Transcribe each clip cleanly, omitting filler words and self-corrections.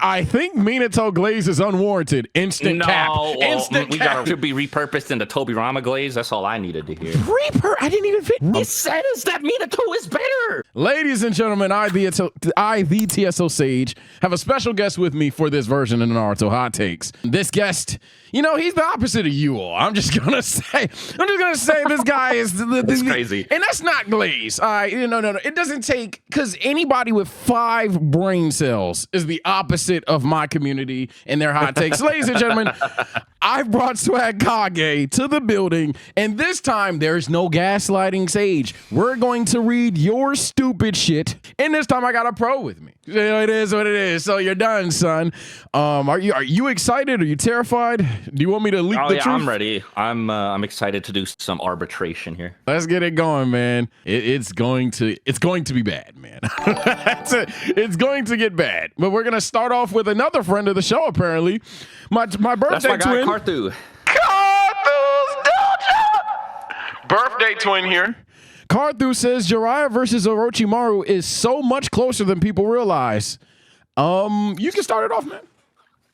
I think Minato glaze is unwarranted. Instant cap. Instant we cap. gotta be repurposed into Tobirama glaze. That's all I needed to hear. I didn't even fit. He says that Minato is better. Ladies and gentlemen, I, the TSO Sage, have a special guest with me for this version of the Naruto Hot Takes. This guest, you know, he's the opposite of you all. I'm just gonna say this guy is crazy. And that's not glaze. All right, no. It doesn't take, because anybody with 5 brain cells is the opposite of my community and their hot takes. Ladies and gentlemen, I've brought swagkage to the building, and this time there's no gaslighting, Sage. We're going to read your stupid shit, and this time I got a pro with me. You know, it is what it is. So you're done, son. Are you excited? Are you terrified? Do you want me to leak the truth? I'm ready. I'm excited to do some arbitration here. Let's get it going, man. It's going to be bad, man. It's going to get bad. But we're gonna start off with another friend of the show, apparently. My birthday That's my guy, twin. Karthu. Karthu's Dojo! Birthday twin here. Karthu says Jiraiya versus Orochimaru is so much closer than people realize. You can start it off, man.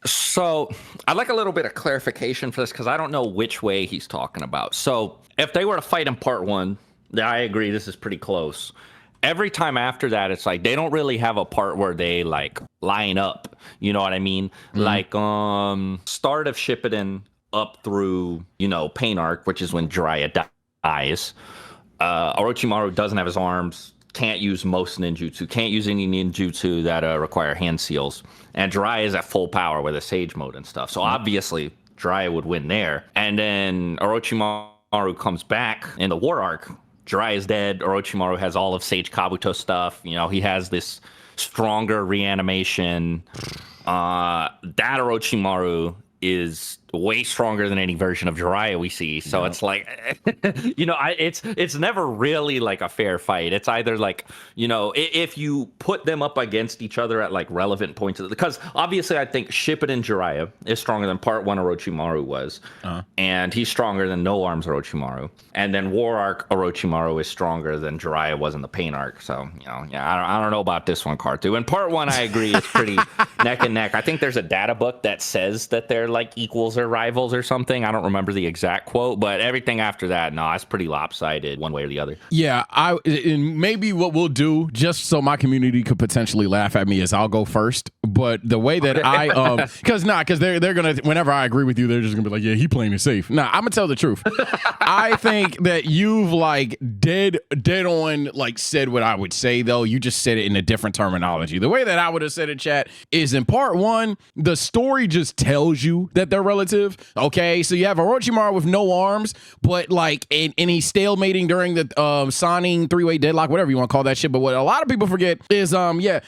So I'd like a little bit of clarification for this, because I don't know which way he's talking about. So if they were to fight in part 1, I agree this is pretty close. Every time after that, it's like they don't really have a part where they like line up. You know what I mean? Mm-hmm. Like start of Shippuden up through, you know, Pain Arc, which is when Jiraiya dies. Orochimaru doesn't have his arms, can't use most ninjutsu, can't use any ninjutsu that require hand seals. And Jiraiya is at full power with a Sage mode and stuff. So obviously Jiraiya would win there. And then Orochimaru comes back in the War Arc. Jiraiya is dead. Orochimaru has all of Sage Kabuto stuff. You know, he has this stronger reanimation. That Orochimaru is way stronger than any version of Jiraiya we see. So it's like, you know, it's never really like a fair fight. It's either like, you know, if you put them up against each other at like relevant points, because obviously I think Shippuden Jiraiya is stronger than part 1 Orochimaru was, and he's stronger than No Arms Orochimaru. And then War Arc Orochimaru is stronger than Jiraiya was in the Pain Arc. So, you know, yeah, I don't know about this one, Kartu. In part 1, I agree, it's pretty neck and neck. I think there's a data book that says that they're like equals or rivals or something. I don't remember the exact quote, but everything after that, no, it's pretty lopsided one way or the other. Yeah, and maybe what we'll do, just so my community could potentially laugh at me, is I'll go first. But the way that because they're gonna, whenever I agree with you, they're just gonna be like, yeah, he playing it safe. Nah, I'm gonna tell the truth. I think that you've like dead on like said what I would say, though. You just said it in a different terminology. The way that I would have said it, chat, is in part 1, the story just tells you that they're relative. Okay, so you have Orochimaru with no arms, but like, and he's stalemating during the Sannin 3-way deadlock, whatever you want to call that shit. But what a lot of people forget is, Jiraiya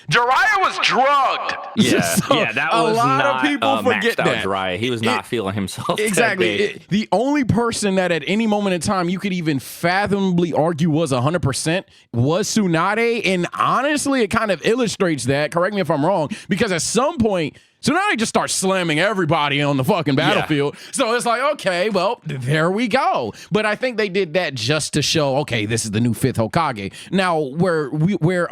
was drugged. Yeah, so yeah, that was a lot not of people forget that. Jiraiya. He was not feeling himself. Exactly. The only person that at any moment in time you could even fathomably argue was 100% was Tsunade, and honestly, it kind of illustrates that. Correct me if I'm wrong, because at some point, so now he just starts slamming everybody on the fucking battlefield. Yeah. So it's like, okay, well, there we go. But I think they did that just to show, okay, this is the new 5th Hokage. Now, where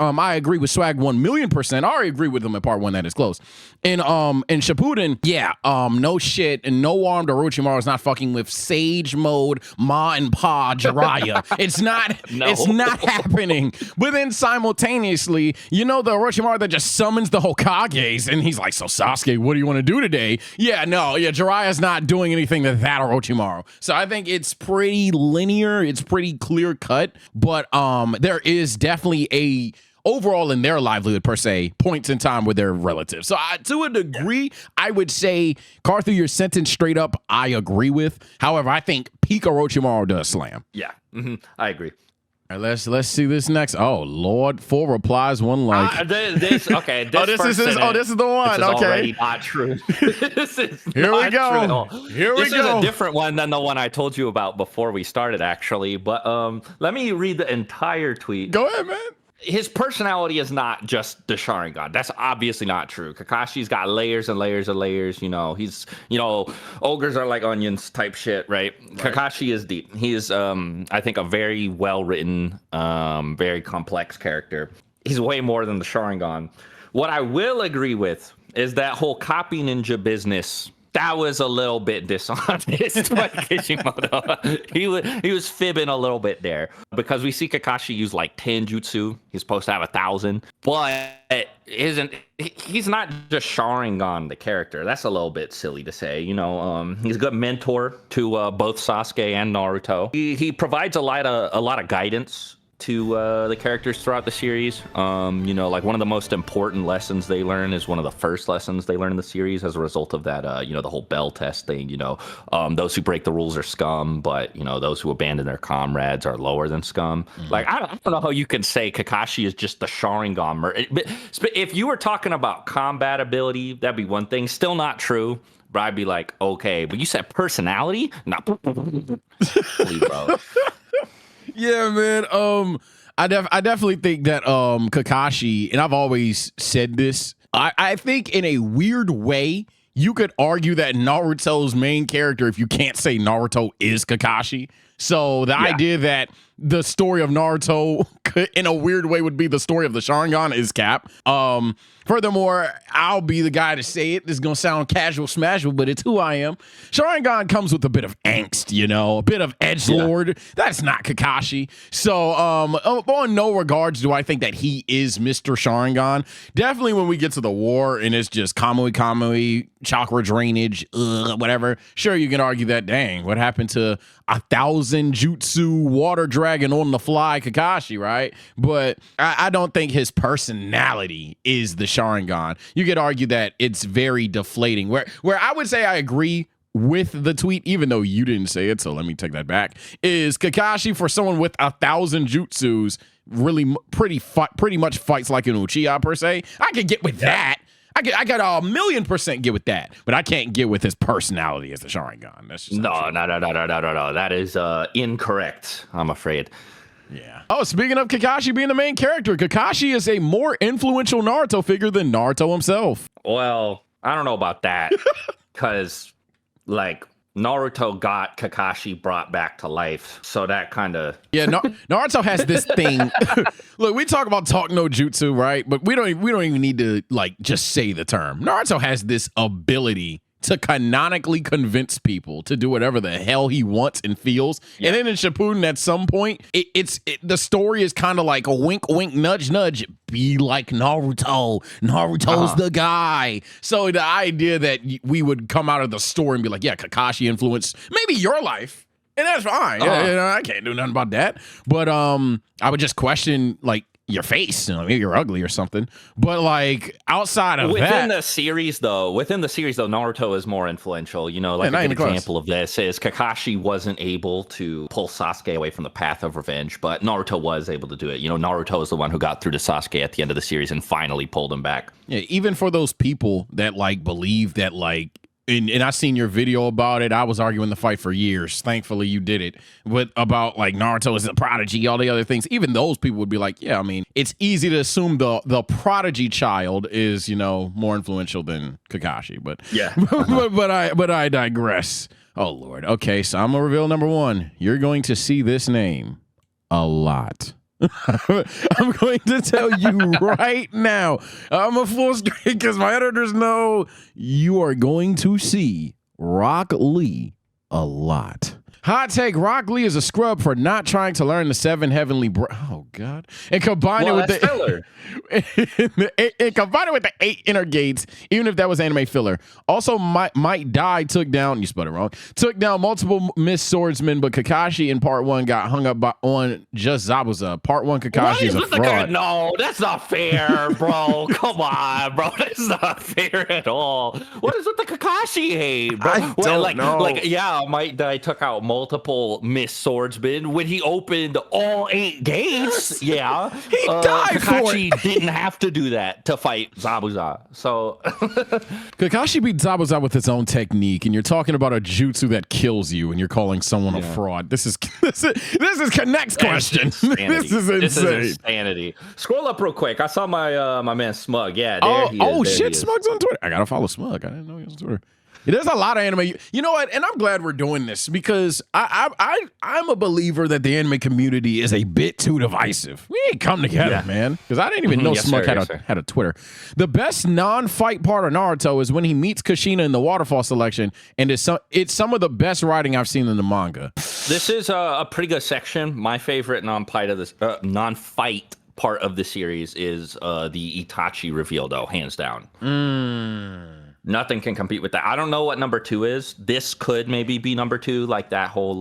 I agree with Swag 1,000,000%, I already agree with them in part 1 that is close. In Shippuden, yeah, no shit, and no armed Orochimaru is not fucking with Sage mode, Ma and Pa Jiraiya. It's not happening. But then simultaneously, you know, the Orochimaru that just summons the Hokages, and he's like, so Sasuke, what do you want to do today? Yeah, no, yeah, Jiraiya's not doing anything to that Orochimaru. So I think it's pretty linear, it's pretty clear cut, but there is definitely a overall in their livelihood per se points in time with their relatives. So to a degree, I would say, Karthu, your sentence straight up, I agree with. However, I think peak Orochimaru does slam. Yeah, I agree. All right, let's see this next. Oh Lord, 4 replies, 1 like. This is the one. This is already not true. This is Here we go. True. This is a different one than the one I told you about before we started, actually. But let me read the entire tweet. Go ahead, man. His personality is not just the Sharingan. That's obviously not true. Kakashi's got layers and layers and layers. You know, he's, you know, ogres are like onions type shit, right? Kakashi is deep. He is, I think, a very well-written, very complex character. He's way more than the Sharingan. What I will agree with is that whole copy ninja business. That was a little bit dishonest by Kishimoto. He was fibbing a little bit there because we see Kakashi use like 10 jutsu. He's supposed to have 1,000, but he's not just Sharingan the character. That's a little bit silly to say. You know, he's a good mentor to both Sasuke and Naruto. He provides a lot of guidance to the characters throughout the series. You know, like one of the most important lessons they learn is one of the first lessons they learn in the series as a result of that, you know, the whole bell test thing. You know, those who break the rules are scum, but, you know, those who abandon their comrades are lower than scum. Like, I don't know how you can say Kakashi is just the Sharingan. But if you were talking about combat ability, that'd be one thing. Still not true. But I'd be like, okay, but you said personality? Nah. Please, bro. Yeah, man. I definitely think that Kakashi, and I've always said this, I think in a weird way, you could argue that Naruto's main character, if you can't say Naruto, is Kakashi. So the idea that the story of Naruto in a weird way would be the story of the Sharingan is cap. Furthermore, I'll be the guy to say it. This is going to sound casual smashable, but it's who I am. Sharingan comes with a bit of angst, you know, a bit of edgelord. Yeah. That's not Kakashi. So on no regards do I think that he is Mr. Sharingan. Definitely when we get to the war and it's just Kamui, chakra drainage, whatever. Sure, you can argue that, dang, what happened to 1,000 jutsu water dragon on the fly Kakashi, right? But I don't think his personality is the Sharingan. You could argue that it's very deflating. Where I would say I agree with the tweet, even though you didn't say it, so let me take that back, is Kakashi for someone with 1,000 jutsus really pretty much fights like an Uchiha per se. I could get with that. I got 1,000,000% get with that, but I can't get with his personality as the Sharingan. That's just no. That is incorrect, I'm afraid. Yeah. Oh, speaking of Kakashi being the main character, Kakashi is a more influential Naruto figure than Naruto himself. Well, I don't know about that, because like Naruto got Kakashi brought back to life, so that kind of Naruto has this thing. Look, we talk about talk no jutsu, right? But we don't even need to like just say the term. Naruto has this ability to canonically convince people to do whatever the hell he wants and feels. Yeah. And then in Shippuden, at some point, the story is kind of like a wink, wink, nudge, nudge. Be like Naruto. Naruto's the guy. So the idea that we would come out of the story and be like, yeah, Kakashi influenced maybe your life. And that's fine. Yeah, you know, I can't do nothing about that. But I would just question, like, your face, you know, maybe you're ugly or something, but like outside of within the series though, Naruto is more influential. You know, like a good example of this is Kakashi wasn't able to pull Sasuke away from the path of revenge, but Naruto was able to do it. You know, Naruto is the one who got through to Sasuke at the end of the series and finally pulled him back. Yeah, even for those people that like believe that like, and I seen your video about it. I was arguing the fight for years. Thankfully, you did it. But about like Naruto is a prodigy, all the other things. Even those people would be like, yeah, I mean, it's easy to assume the prodigy child is, you know, more influential than Kakashi. But yeah, but I digress. Oh Lord. Okay, so I'm gonna reveal number one. You're going to see this name a lot. I'm going to tell you right now. I'm a full screen because my editors know you are going to see Rock Lee a lot. Hot take: Rock Lee is a scrub for not trying to learn the 7 heavenly. Oh God! And combine it with the filler. And combine it with the 8 inner gates, even if that was anime filler. Also, Might Die took down. You spelled it wrong. Took down multiple Miss Swordsmen, but Kakashi in part 1 got hung up on just Zabuza. Part 1 Kakashi is a fraud. No, that's not fair, bro. Come on, bro. That's not fair at all. What is with the Kakashi hate, bro? I don't know. Like, yeah, Might Die took out multiple Miss Swordsmen when he opened all 8 gates. Yeah, he died Kakashi didn't have to do that to fight Zabuza. So Kakashi beat Zabuza with his own technique, and you're talking about a jutsu that kills you, and you're calling someone a fraud. This is Connect's question. This is insane. This is insanity. Scroll up real quick. I saw my man Smug. Yeah. There he is. Shit, Smug's on Twitter. I gotta follow Smug. I didn't know he was on Twitter. There's a lot of anime. You know what? And I'm glad we're doing this because I'm a believer that the anime community is a bit too divisive. We ain't come together, man. Because I didn't even know Smuk had a Twitter. The best non-fight part of Naruto is when he meets Kushina in the waterfall selection, and it's some of the best writing I've seen in the manga. This is a pretty good section. My favorite non-fight part of the series is the Itachi reveal, though, hands down. Nothing can compete with that. I don't know what number 2 is. This could maybe be number 2, like that whole,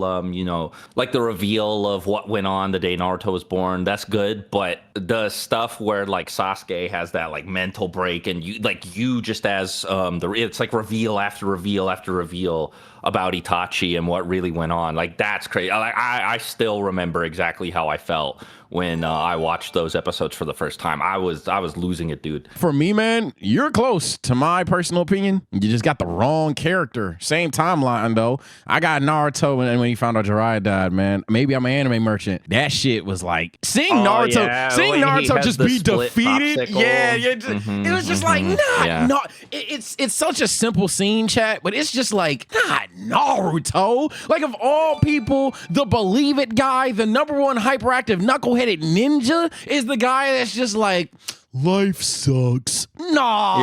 like the reveal of what went on the day Naruto was born. That's good, but the stuff where like Sasuke has that like mental break, and you just as it's like reveal after reveal after reveal about Itachi and what really went on. Like that's crazy. I still remember exactly how I felt when I watched those episodes for the first time. I was losing it, dude. For me, man, you're close to my personal opinion. You just got the wrong character. Same timeline, though. I got Naruto when he found out Jiraiya died, man. Maybe I'm an anime merchant. That shit was like, seeing Naruto just be defeated. Popsicle. Yeah. It was just like, no. It's such a simple scene, chat, but it's just like, not Naruto. Like, of all people, the believe it guy, the #1 hyperactive knuckleheaded ninja is the guy that's just like, life sucks. No,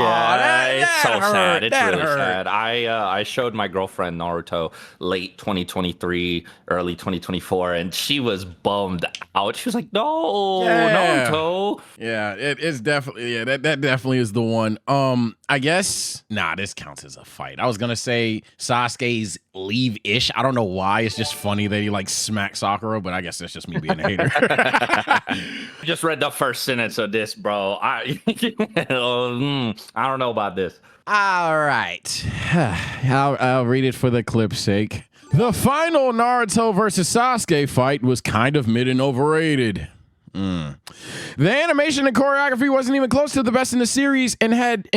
it's so hurt. sad. It's really sad. I showed my girlfriend Naruto late 2023, early 2024, and she was bummed out. She was like, "No, Naruto." Yeah, it is definitely. Yeah, that definitely is the one. I guess this counts as a fight. I was gonna say Sasuke's leave-ish. I don't know why. It's just funny that he like smacked Sakura, but I guess that's just me being a hater. Just read the first sentence of this, bro. I don't know about this. All right. I'll read it for the clip's sake. The final Naruto versus Sasuke fight was kind of mid and overrated. The animation and choreography wasn't even close to the best in the series and had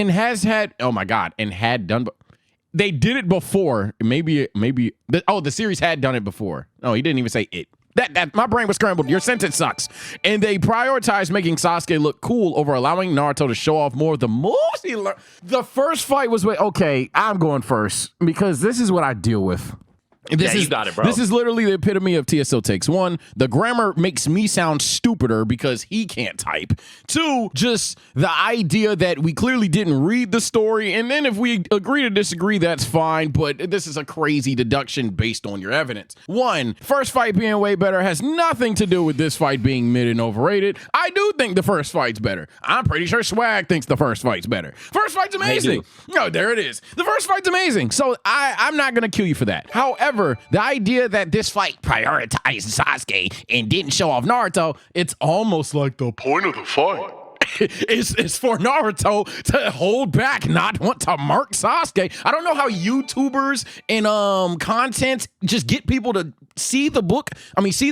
done. They did it before. Maybe. The series had done it before. No, he didn't even say it. That my brain was scrambled. Your sentence sucks. And they prioritized making Sasuke look cool over allowing Naruto to show off more of the moves he learned. The first fight was okay, I'm going first because this is what I deal with. You got it, bro. This is literally the epitome of TSO takes. 1, the grammar makes me sound stupider because he can't type. 2, just the idea that we clearly didn't read the story, and then if we agree to disagree, that's fine, but this is a crazy deduction based on your evidence. 1, first fight being way better has nothing to do with this fight being mid and overrated. I do think the first fight's better. I'm pretty sure Swag thinks the first fight's better. First fight's amazing. No, there it is. The first fight's amazing. So I'm not going to kill you for that. However, the idea that this fight prioritized Sasuke and didn't show off Naruto, it's almost like the point of the fight is for Naruto to hold back, not want to mark Sasuke. I don't know how YouTubers and content just get people to see the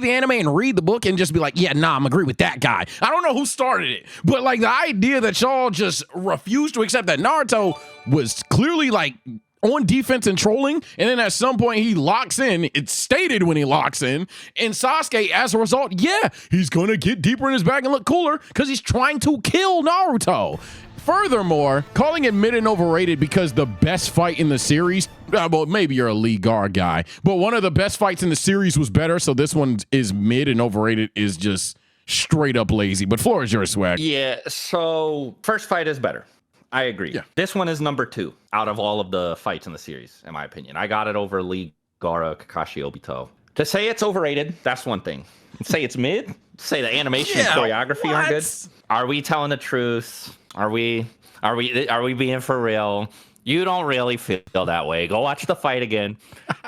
anime and read the book and just be like, I'm agree with that guy. I don't know who started it, but like the idea that y'all just refuse to accept that Naruto was clearly like on defense and trolling, and then at some point he locks in. It's stated when he locks in, and Sasuke, as a result, he's gonna get deeper in his bag and look cooler because he's trying to kill Naruto. Furthermore, calling it mid and overrated because the best fight in the series, well, maybe you're a Lee Gar guy, but one of the best fights in the series was better, so this one is mid and overrated is just straight up lazy. But floor is yours, Swag. Yeah, so first fight is better. I agree. Yeah. This one is number 2 out of all of the fights in the series, in my opinion. I got it over Lee, Gaara, Kakashi, Obito. To say it's overrated, that's one thing. Say it's mid, say the animation and choreography aren't good. Are we telling the truth? Are we being for real? You don't really feel that way. Go watch the fight again.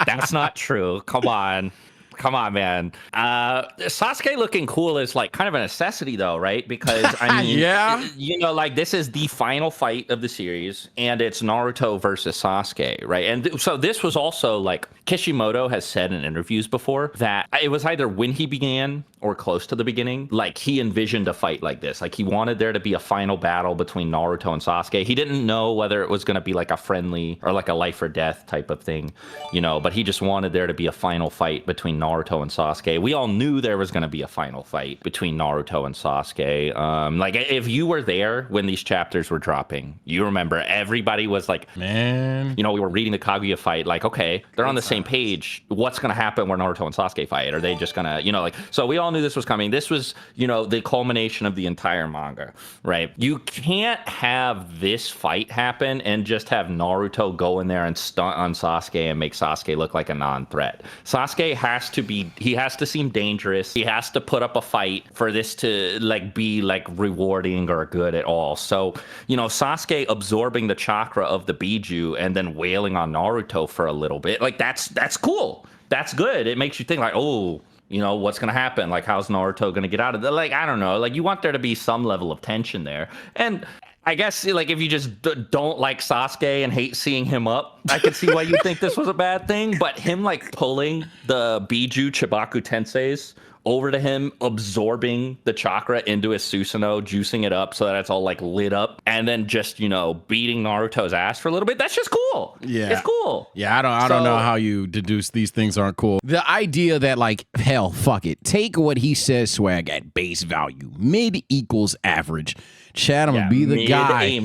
That's not true. Come on. Come on, man. Sasuke looking cool is like kind of a necessity, though, right? Because I mean, like this is the final fight of the series, and it's Naruto versus Sasuke, right? And so this was also like Kishimoto has said in interviews before that it was either when he began or close to the beginning, like he envisioned a fight like this. Like he wanted there to be a final battle between Naruto and Sasuke. He didn't know whether it was going to be like a friendly or like a life or death type of thing, you know, but he just wanted there to be a final fight between Naruto and Sasuke. We all knew there was going to be a final fight between Naruto and Sasuke. Like if you were there when these chapters were dropping, you remember everybody was like, man, you know, we were reading the Kaguya fight, like, okay, they're on the same page. What's going to happen when Naruto and Sasuke fight? Are they just going to, you know, like, so we all knew this was coming. This was, you know, the culmination of the entire manga, right? You can't have this fight happen and just have Naruto go in there and stunt on Sasuke and make Sasuke look like a non-threat. Sasuke has to be, he has to seem dangerous. He has to put up a fight for this to like be like rewarding or good at all. So, you know, Sasuke absorbing the chakra of the Biju and then wailing on Naruto for a little bit, like that's cool. That's good. It makes you think like, oh, you know, what's going to happen? Like, how's Naruto going to get out of it? Like, I don't know. Like, you want there to be some level of tension there. And I guess, like, if you just don't like Sasuke and hate seeing him up, I could see why you think this was a bad thing. But him, like, pulling the Biju Chibaku Tenseis over to him, absorbing the chakra into his Susanoo, juicing it up so that it's all like lit up, and then just, you know, beating Naruto's ass for a little bit. That's just cool. Yeah, it's cool. Yeah, I don't know how you deduce these things aren't cool. The idea that like, hell, fuck it, take what he says, swag, at base value. Mid equals average. Chad, I'm gonna be the guy.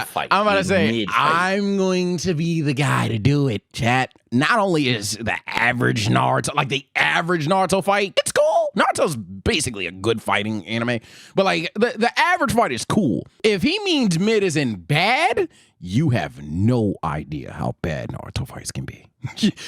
Fight. I'm about to say, I'm going to be the guy to do it, Chad. Not only is the average Naruto, like the average Naruto fight, it's cool. Naruto's basically a good fighting anime, but like the average fight is cool. If he means mid is in bad, you have no idea how bad Naruto fights can be.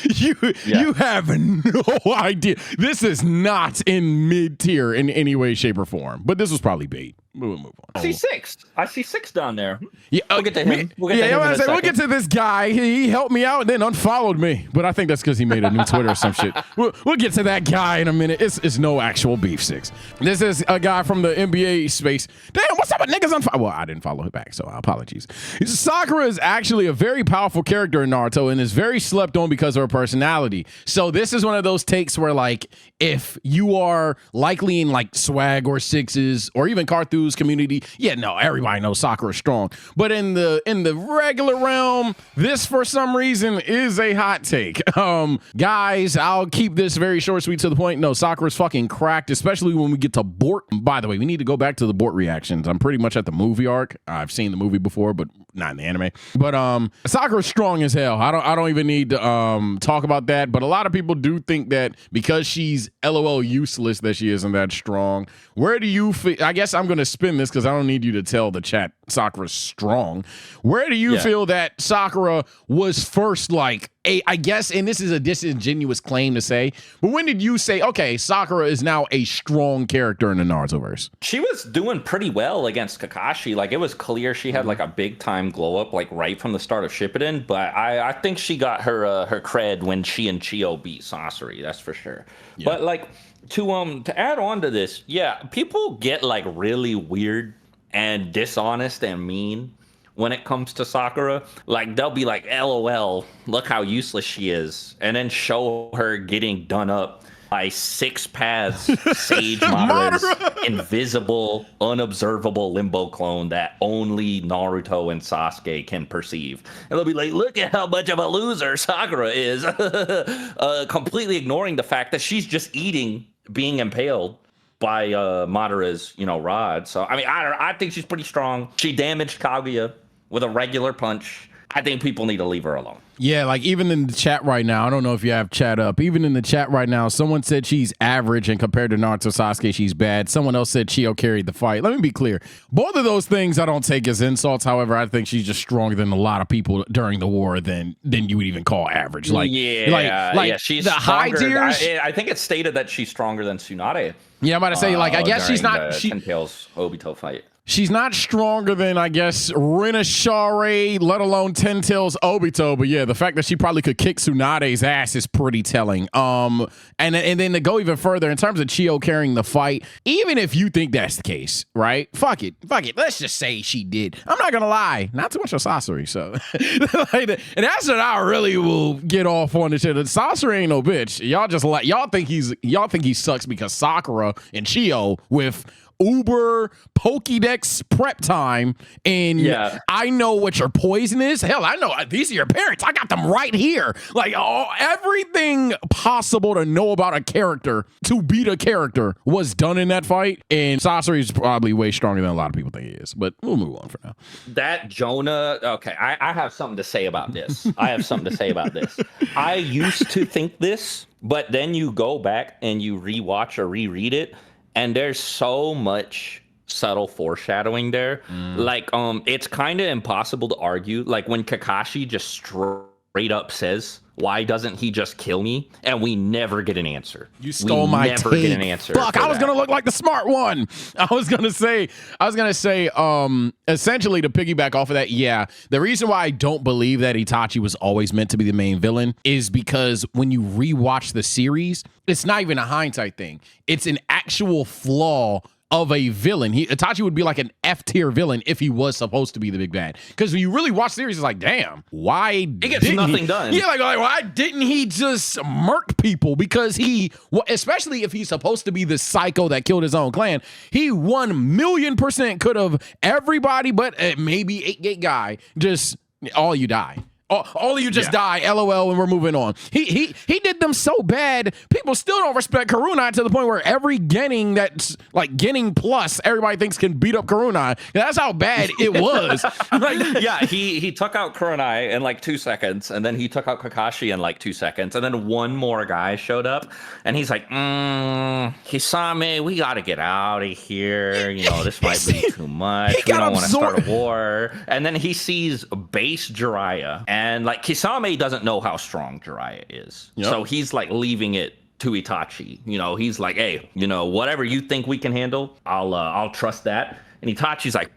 You have no idea. This is not in mid tier in any way, shape, or form. But this was probably bait. We'll move on. I see six down there. Yeah, we'll get to him. We'll get to this guy. He helped me out and then unfollowed me. But I think that's because he made a new Twitter or some shit. We'll get to that guy in a minute. It's no actual beef, Six. This is a guy from the NBA space. Damn, what's up with niggas unfollow? Well, I didn't follow him back, so apologies. Sakura is actually a very powerful character in Naruto and is very slept on because of her personality. So this is one of those takes where, like, if you are likely in like swag or sixes or even Carthu's community, yeah, no, everybody knows Sakura is strong. But in the regular realm, this for some reason is a hot take. Guys, I'll keep this very short, sweet, to the point. No, Sakura's fucking cracked, especially when we get to Bort. By the way, we need to go back to the Bort reactions. I'm pretty much at the movie arc. I've seen the movie before, but not in the anime. But Sakura's strong as hell. I don't even need to talk about that. But a lot of people do think that because she's LOL useless that she isn't that strong. Where do you feel? I guess I'm gonna spin this because I don't need you to tell the chat Sakura's strong. Where do you feel that Sakura was first, like, I guess, and this is a disingenuous claim to say, but when did you say, okay, Sakura is now a strong character in the Narutoverse? She was doing pretty well against Kakashi. Like, it was clear she had like a big time glow up, like right from the start of Shippuden. But I think she got her cred when she and Chio beat Sasori. That's for sure. Yeah. But like to add on to this, yeah, people get like really weird and dishonest and mean when it comes to Sakura. Like, they'll be like, LOL, look how useless she is, and then show her getting done up by 6 paths Sage Madara's invisible, unobservable limbo clone that only Naruto and Sasuke can perceive. And they'll be like, look at how much of a loser Sakura is, completely ignoring the fact that she's just eating being impaled by Madara's, you know, rod. So I mean, I think she's pretty strong. She damaged Kaguya with a regular punch. I think people need to leave her alone. Yeah, like even in the chat right now, I don't know if you have chat up. Even in the chat right now, someone said she's average, and compared to Naruto Sasuke, she's bad. Someone else said Chio carried the fight. Let me be clear. Both of those things I don't take as insults. However, I think she's just stronger than a lot of people during the war than you would even call average. Like, she's the high tiers. I think it's stated that she's stronger than Tsunade. Yeah, I'm about to say, like, I guess she's not. Ten Tails Obito fight. She's not stronger than, I guess, Rinashare, let alone Ten Tails Obito. But yeah, the fact that she probably could kick Tsunade's ass is pretty telling. And then to go even further, in terms of Chiyo carrying the fight, even if you think that's the case, right? Fuck it. Let's just say she did. I'm not gonna lie, not too much of Sasori. So, and that's what I really will get off on. This shit. Sasori ain't no bitch. Y'all think he sucks because Sakura and Chiyo with Uber Pokédex prep time, and I know what your poison is. Hell, I know these are your parents. I got them right here. Like everything possible to know about a character, to beat a character, was done in that fight. And Sasori is probably way stronger than a lot of people think he is. But we'll move on for now. That Jonah. Okay, I have something to say about this. I used to think this, but then you go back and you rewatch or reread it. And there's so much subtle foreshadowing there. Like, it's kind of impossible to argue. Like when Kakashi just straight up says, "Why doesn't he just kill me?" And we never get an answer. You stole my take. Never get an answer. Fuck, I was gonna look like the smart one. I was gonna say, essentially to piggyback off of that, yeah. The reason why I don't believe that Itachi was always meant to be the main villain is because when you rewatch the series, it's not even a hindsight thing. It's an actual flaw of a villain. Itachi would be like an F tier villain if he was supposed to be the big bad. Because when you really watch the series, it's like, damn, why he gets nothing done? Yeah, like why didn't he just murk people? Because especially if he's supposed to be the psycho that killed his own clan, he 1,000,000% could have everybody but maybe 8-gate guy. Just all you die. All of you just die, LOL, and we're moving on. He did them so bad, people still don't respect Karuna to the point where every Genin that's like Genin plus, everybody thinks can beat up Karuna. That's how bad it was. He took out Karuna in like 2 seconds, and then he took out Kakashi in like 2 seconds, and then one more guy showed up, and he's like, Hisame, we gotta get out of here. You know, this might be too much. We don't want to start a war. And then he sees base Jiraiya. And like Kisame doesn't know how strong Jiraiya is. Yep. So he's like leaving it to Itachi. You know, he's like, hey, you know, whatever you think we can handle, I'll trust that. And Itachi's like,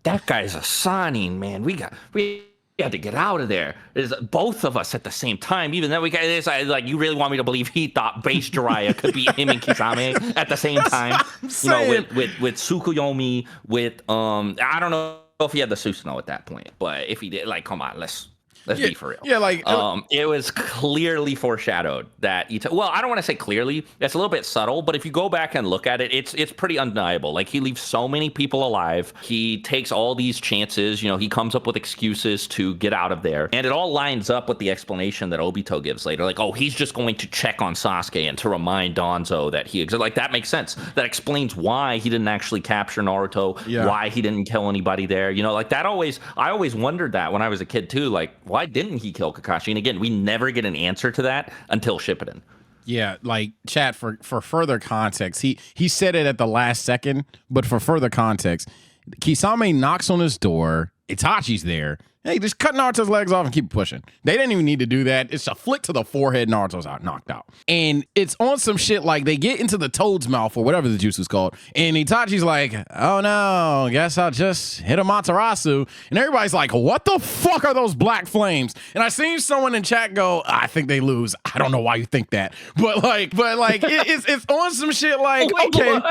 that guy's a Sanin, man. We had to get out of there. There's both of us at the same time. Even then, it's like, you really want me to believe he thought base Jiraiya could beat him and Kisame at the same time? You know, with Tsukuyomi, with I don't know if he had the Susanoo at that point, but if he did, like, come on, let's be for real. Yeah, like it was clearly foreshadowed that well, I don't want to say clearly, it's a little bit subtle, but if you go back and look at it, it's pretty undeniable. Like, he leaves so many people alive, he takes all these chances, you know, he comes up with excuses to get out of there, and it all lines up with the explanation that Obito gives later, like, oh, he's just going to check on Sasuke and to remind Danzo that he exists. Like, that makes sense. That explains why he didn't actually capture Naruto, why he didn't kill anybody there, you know, like that. I always wondered that when I was a kid too, like, why didn't he kill Kakashi? And again, we never get an answer to that until Shippuden. Yeah, like, chat, for further context, he said it at the last second, but for further context, Kisame knocks on his door, Itachi's there. Hey, just cut Naruto's legs off and keep pushing. They didn't even need to do that. It's a flick to the forehead, Naruto's knocked out. And it's on some shit like they get into the toad's mouth or whatever the juice is called. And Itachi's like, oh no, guess I'll just hit a Matarasu. And everybody's like, what the fuck are those black flames? And I seen someone in chat go, I think they lose. I don't know why you think that. But it's on some shit like, okay.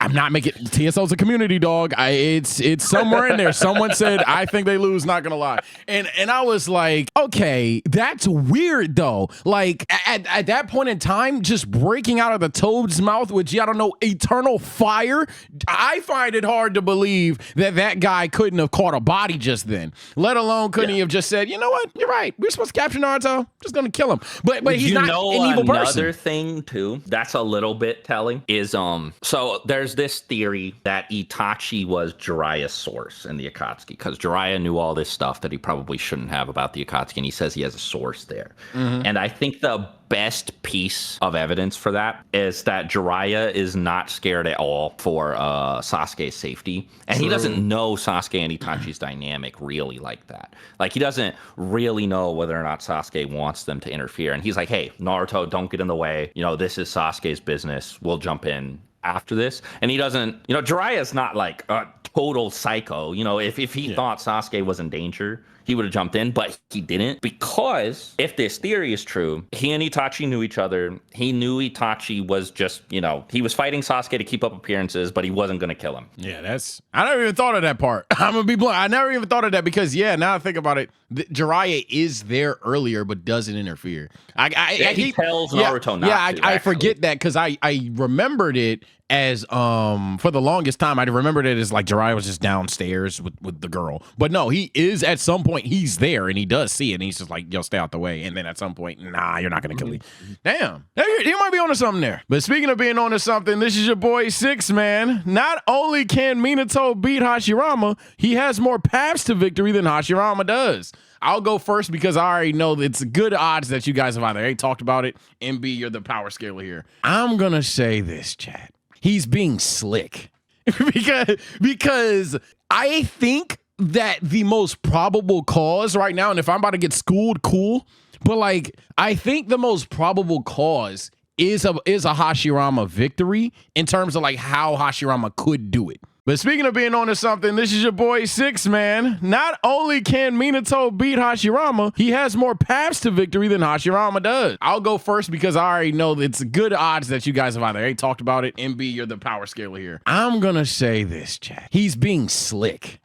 I'm not making, TSO's a community, dog. It's somewhere in there. Someone said, I think they lose. Not gonna lie, and I was like, okay, that's weird though. Like at that point in time, just breaking out of the toad's mouth with, I don't know, eternal fire. I find it hard to believe that guy couldn't have caught a body just then. Let alone couldn't he have just said, you know what, you're right, we're supposed to capture Naruto, just gonna kill him. But he's not an evil person. Another thing too that's a little bit telling is so there's this theory that Itachi was Jiraiya's source in the Akatsuki, because Jiraiya knew all this stuff that he probably shouldn't have about the Akatsuki, and he says he has a source there. And I think the best piece of evidence for that is that Jiraiya is not scared at all for Sasuke's safety, and he doesn't know Sasuke and Itachi's dynamic really like that. Like, he doesn't really know whether or not Sasuke wants them to interfere, and he's like, hey, Naruto, don't get in the way, you know, this is Sasuke's business, we'll jump in after this, and he doesn't. You know, Jiraiya's not like a total psycho. You know, if he thought Sasuke was in danger, he would have jumped in, but he didn't, because if this theory is true, he and Itachi knew each other. He knew Itachi was just, you know, he was fighting Sasuke to keep up appearances, but he wasn't going to kill him. Yeah, I never even thought of that part. I'm going to be blunt. I never even thought of that because, yeah, now I think about it, Jiraiya is there earlier, but doesn't interfere. He tells Naruto not to. I forget that because I remembered it as for the longest time I remembered it as like Jiraiya was just downstairs with the girl, but no, he is at some point, he's there and he does see it and he's just like, yo, stay out the way, and then at some point, nah, you're not gonna kill me. Damn, you might be onto something there. But speaking of being onto something, this is your boy 6-Man. Not only can Minato beat Hashirama, he has more paths to victory than Hashirama does. I'll go first because I already know that it's good odds that you guys have either A, talked about it, and B, you're the power scaler here. I'm gonna say this, chat. He's being slick because I think that the most probable cause right now, and if I'm about to get schooled, cool, but like I think the most probable cause is a Hashirama victory in terms of like how Hashirama could do it. But speaking of being onto something, this is your boy 6-Man. Not only can Minato beat Hashirama, he has more paths to victory than Hashirama does. I'll go first because I already know that it's good odds that you guys have either A, talked about it, and B, you're the power scaler here. I'm gonna say this, chat. He's being slick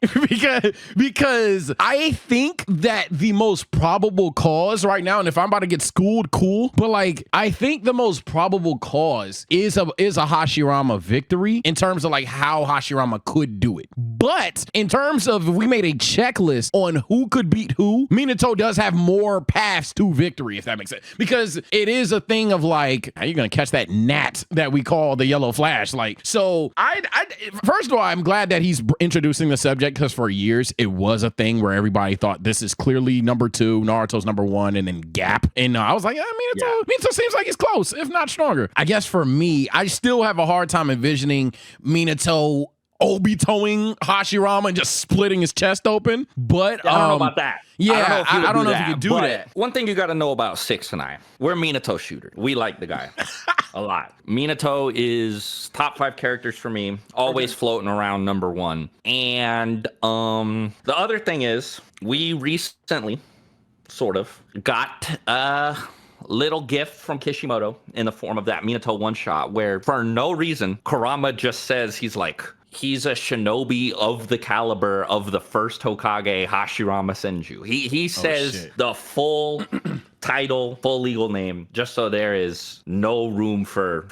because I think that the most probable cause right now, and if I'm about to get schooled, cool, but like I think the most probable cause is a Hashirama victory in terms of like how Hashirama could do it. But in terms of if we made a checklist on who could beat who, Minato does have more paths to victory, if that makes sense. Because it is a thing of like, how you gonna catch that gnat that we call the yellow flash? Like, so I first of all, I'm glad that he's introducing the subject because for years it was a thing where everybody thought this is clearly number 2, Naruto's number 1, and then Gap. And I was like, Minato seems like he's close, if not stronger. I guess for me, I still have a hard time envisioning Minato Obitoing Hashirama and just splitting his chest open, but I don't know about that. Yeah, I don't know if you could do that. One thing you got to know about 6 and I, we're Minato shooters. We like the guy a lot. Minato is top 5 characters for me, always floating around number 1. And the other thing is, we recently sort of got little gift from Kishimoto in the form of that Minato one-shot where for no reason Kurama just says he's a shinobi of the caliber of the first Hokage, Hashirama Senju. He says the full title, full legal name, just so there is no room for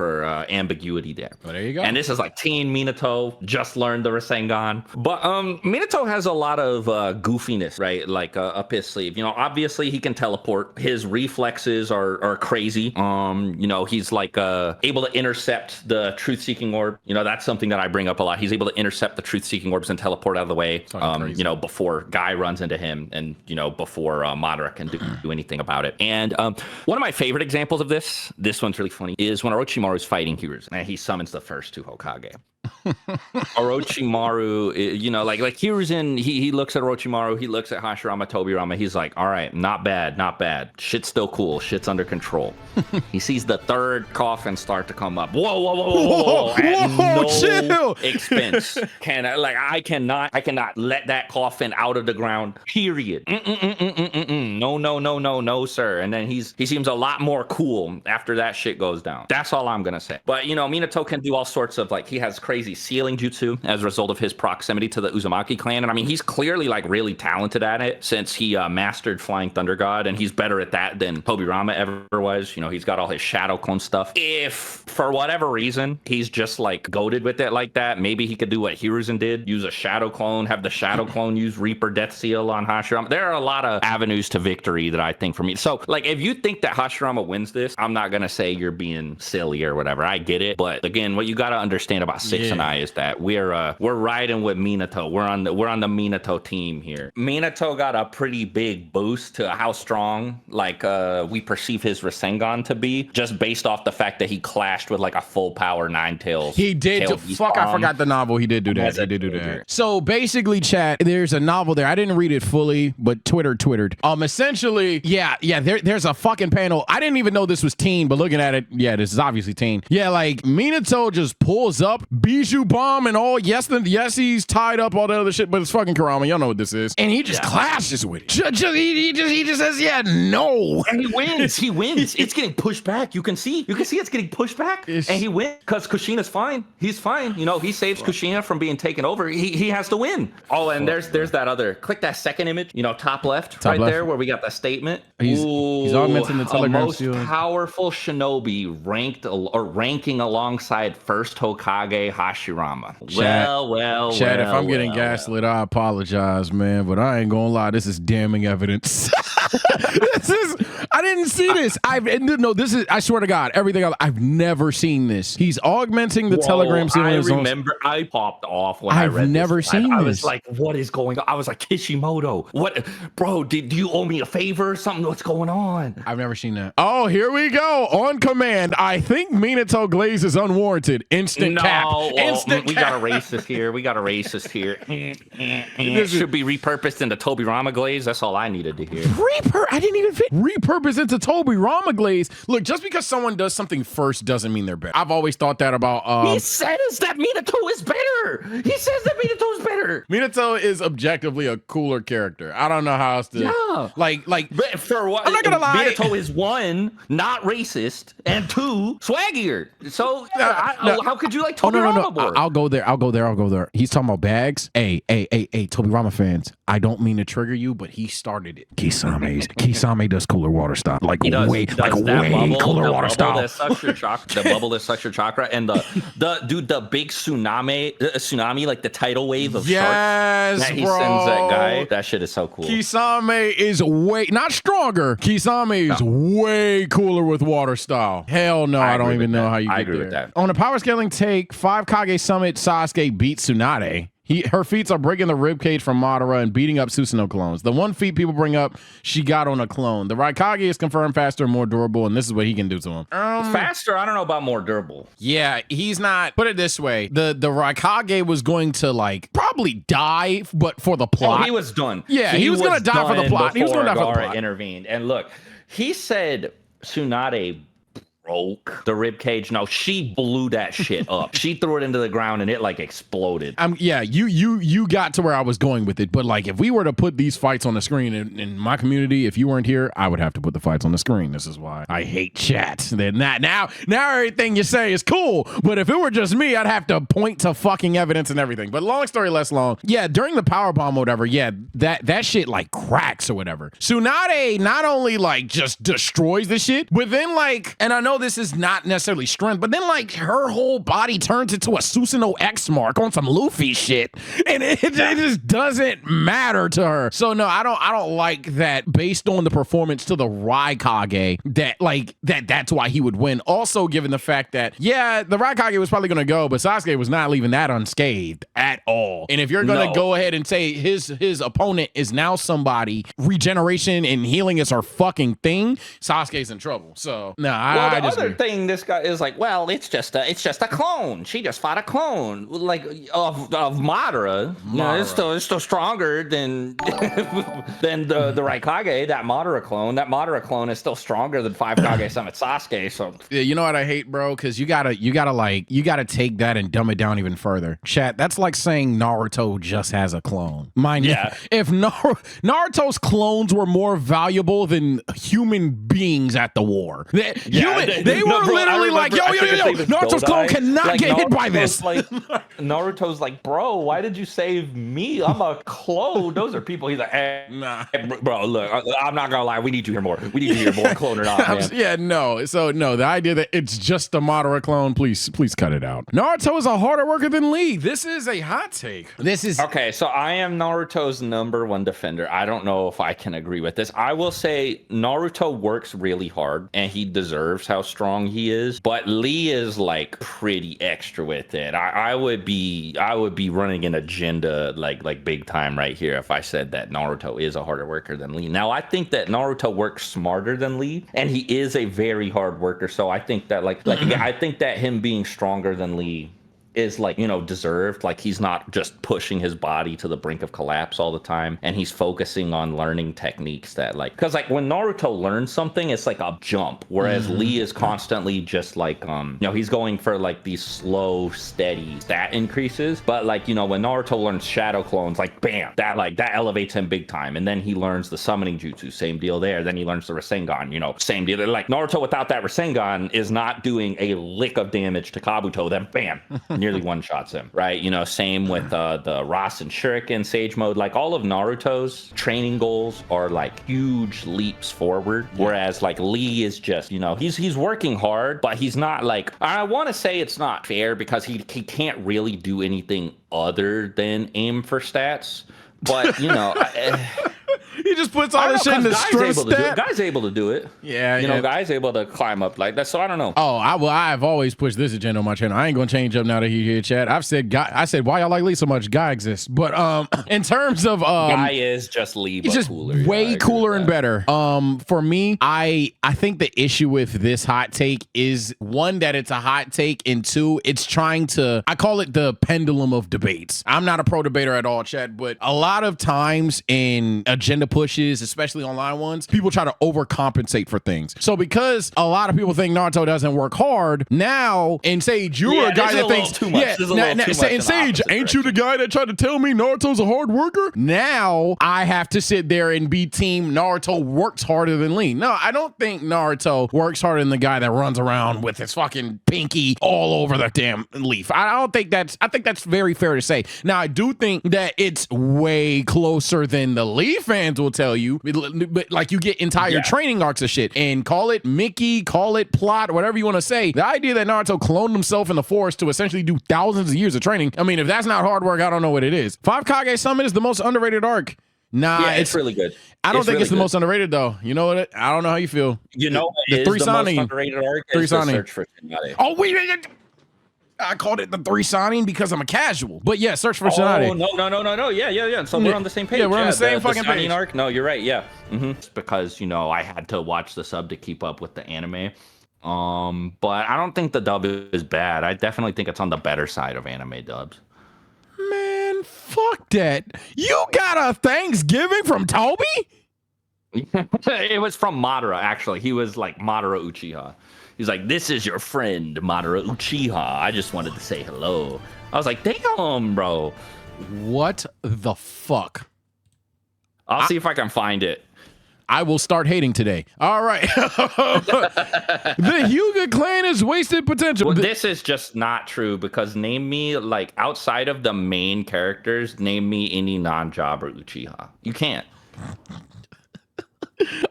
ambiguity there. Well, there you go. And this is like teen Minato, just learned the Rasengan. But Minato has a lot of goofiness, right? Like up his sleeve. You know, obviously he can teleport. His reflexes are crazy. You know, he's like able to intercept the truth-seeking orb. You know, that's something that I bring up a lot. He's able to intercept the truth-seeking orbs and teleport out of the way. You know, before Guy runs into him, and you know, before Madara can do anything about it. And one of my favorite examples of this one's really funny, is when Orochimaru is fighting Hiruzen and he summons the first 2 Hokage. Orochimaru, you know, like Hiruzen, he looks at Orochimaru, he looks at Hashirama, Tobirama, he's like, all right, not bad. Shit's still cool. Shit's under control. He sees the 3rd coffin start to come up. Whoa. At no chill. expense. I cannot let that coffin out of the ground, period. No, sir. And then he seems a lot more cool after that shit goes down. That's all I'm gonna say. But, you know, Minato can do all sorts of, like, he has crazy sealing jutsu as a result of his proximity to the Uzumaki clan. And I mean, he's clearly like really talented at it since he mastered Flying Thunder God, and he's better at that than Tobirama ever was. You know, he's got all his shadow clone stuff. If for whatever reason he's just like goated with it like that, maybe he could do what Hiruzen did, use a shadow clone, have the shadow clone use Reaper Death Seal on Hashirama. There are a lot of avenues to victory that I think for me. So like, if you think that Hashirama wins this, I'm not gonna say you're being silly or whatever. I get it, but again, what you got to understand about 6 and deny is that we're riding with Minato. We're on the Minato team here. Minato got a pretty big boost to how strong we perceive his Rasengan to be, just based off the fact that he clashed with like a full power Nine Tails. He did. I forgot the novel. He did do that. He did do that. So basically, chat, there's a novel there. I didn't read it fully, but twittered. Essentially, there's a fucking panel. I didn't even know this was teen, but looking at it, yeah, this is obviously teen. Yeah, like Minato just pulls up, Bijou bomb and all. Yes, he's tied up, all that other shit, but it's fucking Kurama. Y'all know what this is. And he just clashes with it. He just says, yeah, no. And he wins. He wins. It's getting pushed back. You can see it's getting pushed back. And he wins because Kushina's fine. He's fine. You know, he saves Kushina from being taken over. He has to win. Oh, and there's that other. Click that second image. You know, top left, there where we got the statement. He's augmenting the telegram most powerful shinobi ranking alongside first Hokage Hashirama. Well. Chad, if I'm getting gaslit, I apologize, man. But I ain't gonna lie, this is damning evidence. I didn't see this. I swear to God, I've never seen this. He's augmenting the telegram ceiling. I remember I popped off when I read this. I've never seen this. I was like, what is going on? I was like, Kishimoto, what, bro, do you owe me a favor or something? What's going on? I've never seen that. Oh, here we go. On command. I think Minato glaze is unwarranted. Instant cap. We got a racist here. It should be repurposed into Tobirama glaze. That's all I needed to hear. I didn't even fit. Repurpose into Tobirama glaze. Look, just because someone does something first doesn't mean they're better. I've always thought that about. He says that Minato is better. He says that Minato is better. Minato is objectively a cooler character. I don't know how else to. Yeah. But for what? I'm not gonna lie. Minato is one, not racist, and two, swaggier. So how could you like Tobirama board? I'll go there. He's talking about bags. Hey, Tobirama fans. I don't mean to trigger you, but he started it. Kisame does cooler water style. Way cooler water style. The bubble that sucks your chakra, and the big tsunami, like the tidal wave of sharks that he sends that guy. That shit is so cool. Kisame is not stronger. Kisame is way cooler with water style. Hell no, I don't even know how you get there. With that. On a power scaling take, 5 Kage Summit, Sasuke beats Tsunade. Her feats are breaking the ribcage from Madara and beating up Susanoo clones. The one feat people bring up, she got on a clone. The Raikage is confirmed faster and more durable, and this is what he can do to him. Faster? I don't know about more durable. Yeah, he's not. Put it this way. The Raikage was going to, probably die, but for the plot. Oh, he was done. Yeah, he was going to die for the plot. He was going to die for the plot. Intervened. And look, he said Tsunade broke the rib cage. No, she blew that shit up. She threw it into the ground and it exploded. You got to where I was going with it, but if we were to put these fights on the screen in my community, if you weren't here, I would have to put the fights on the screen. This is why I hate chat. Then now everything you say is cool, but if it were just me, I'd have to point to fucking evidence and everything. But long story less long, yeah, during the power bomb or whatever, yeah, that shit cracks or whatever. Tsunade not only just destroys the shit, but then and I know this is not necessarily strength, but then her whole body turns into a Susanoo X mark on some Luffy shit, and it just doesn't matter to her. So no, I don't like that based on the performance to the Raikage that's why he would win. Also, given the fact that the Raikage was probably gonna go, but Sasuke was not leaving that unscathed at all. And if you're gonna go ahead and say his opponent is now somebody, regeneration and healing is her fucking thing, Sasuke's in trouble. So no, the other thing this guy is it's just a clone. She just fought a clone of Madara. You know, it's still stronger than the Raikage. That Madara clone is still stronger than 5 Kage Summit Sasuke. So yeah, you know what I hate, bro? Because you gotta take that and dumb it down even further. Chat, that's like saying Naruto just has a clone. Mind you, if Naruto's clones were more valuable than human beings at the war, they were literally Naruto's clone cannot get hit by this. Naruto's bro, why did you save me? I'm a clone. Those are people. He's nah. Bro, look, I'm not gonna lie. We need to hear more. We need to hear more, clone or not, man. Yeah, no. So no, the idea that it's just a Madara clone, please cut it out. Naruto is a harder worker than Lee. This is a hot take. This is okay. So I am Naruto's #1 defender. I don't know if I can agree with this. I will say Naruto works really hard, and he deserves how strong he is, but Lee is like pretty extra with it. I would be running an agenda like big time right here if I said that Naruto is a harder worker than Lee. Now I think that Naruto works smarter than Lee, and he is a very hard worker. So I think that like I think that him being stronger than Lee is like, you know, deserved. Like he's not just pushing his body to the brink of collapse all the time, and he's focusing on learning techniques that like, because like when Naruto learns something, it's like a jump, whereas Lee is constantly just like you know, he's going for like these slow steady stat increases. But like, you know, when Naruto learns shadow clones, like bam, that elevates him big time. And then he learns the summoning jutsu, same deal there. Then he learns the Rasengan, you know, same deal. Like Naruto without that Rasengan is not doing a lick of damage to Kabuto, then bam, nearly one-shots him, right? You know, same with the Rasen Shuriken, Sage Mode. Like all of Naruto's training goals are like huge leaps forward, whereas like Lee is just, you know, he's working hard, but he's not like, I want to say it's not fair because he can't really do anything other than aim for stats, but you know, he just puts all this shit in the strength stat. Guy's able to do it. Yeah, you know, guy's able to climb up like that. So I don't know. Oh, I've always pushed this agenda on my channel. I ain't gonna change up now that he here, Chad. I said why y'all like Lee so much? Guy exists, but in terms of Guy is just Lee, but he's just cooler. way cooler and better. For me, I think the issue with this hot take is one, that it's a hot take, and two, it's trying to, I call it the pendulum of debates. I'm not a pro debater at all, Chad, but a lot of times in agenda pushes, especially online ones, people try to overcompensate for things. So because a lot of people think Naruto doesn't work hard, now in Sage, you're a guy that thinks too much. In Sage, ain't you the guy that tried to tell me Naruto's a hard worker? Now I have to sit there and be team Naruto works harder than Lee. No, I don't think Naruto works harder than the guy that runs around with his fucking pinky all over the damn leaf. I think that's very fair to say. Now I do think that it's way closer than the Lee fans will tell you, but like you get entire training arcs of shit, and call it Mickey, call it plot, whatever you want to say. The idea that Naruto cloned himself in the forest to essentially do thousands of years of training, I mean, if that's not hard work, I don't know what it is. Five Kage Summon is the most underrated arc. Nah, yeah, it's really good. I don't think it's the most underrated though. You know what? I don't know how you feel. You know, the three signing, most underrated arc is the Search for Tsunade. Oh wait. I called it the 3 signing because I'm a casual. But yeah, Search for Tsunade. Oh, no. Yeah. So we're on the same page. Yeah, we're on the same fucking page. Arc. No, you're right. Yeah. It's because, you know, I had to watch the sub to keep up with the anime. But I don't think the dub is bad. I definitely think it's on the better side of anime dubs. Man, fuck that. You got a Thanksgiving from Toby? It was from Madara, actually. He was like Madara Uchiha. He's like, this is your friend, Madara Uchiha. I just wanted to say hello. I was like, damn, bro. What the fuck? I'll see if I can find it. I will start hating today. All right. The Hyuga clan is wasted potential. Well, this is just not true because name me, like, outside of the main characters, name me any non-job or Uchiha. You can't.